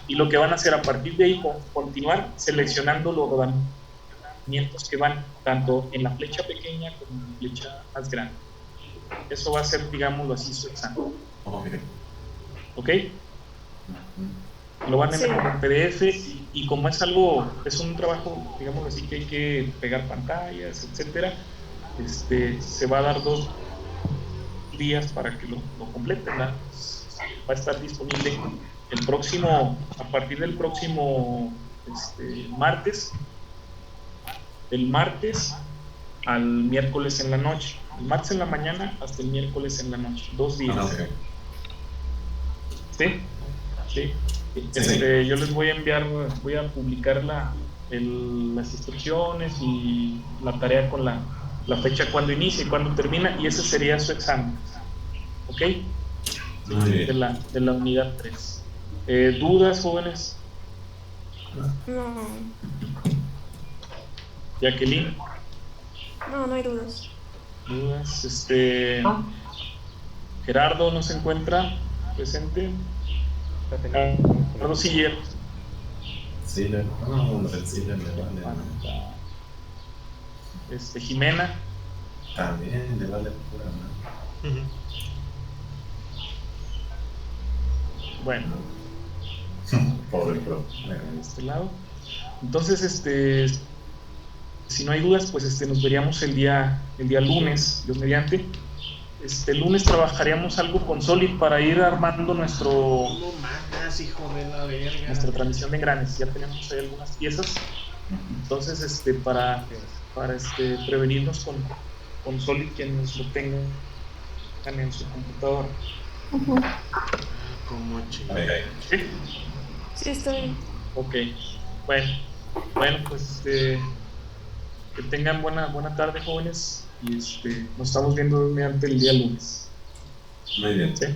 y lo que van a hacer a partir de ahí, continuar seleccionando los rodamientos que van tanto en la flecha pequeña como en la flecha más grande. Eso va a ser, digámoslo así, su examen. ¿Ok? Lo van a enviar en PDF y como es un trabajo, digamos así, que hay que pegar pantallas, etcétera, se va a dar 2 días para que lo completen, ¿verdad? Va a estar disponible a partir del próximo martes, del martes al miércoles en la noche, el martes en la mañana hasta el miércoles en la noche, 2 días. ¿Sí? Sí. Yo les voy a enviar, voy a publicar las instrucciones y la tarea con la fecha cuando inicia y cuando termina, y ese sería su examen. ¿Ok? De la unidad 3. ¿Dudas, jóvenes? No, Jacqueline. no hay dudas. ¿Dudas? Gerardo no se encuentra presente. Gerardo Siller. Sí, le vale. Jimena. También le vale pura madre. Bueno. Pobre pro. De este lado. Entonces, si no hay dudas, pues nos veríamos el día lunes, Dios mediante. El lunes trabajaríamos algo con Solid para ir armando nuestra transmisión de engranes. Ya tenemos ahí algunas piezas. Entonces, para prevenirnos con Solid, quienes lo tengan en su computadora. Como chido. ¿Sí? Sí, está bien. Ok. Bueno, pues que tengan buena tarde, jóvenes, y nos estamos viendo mediante el día lunes. Muy bien. ¿Sí?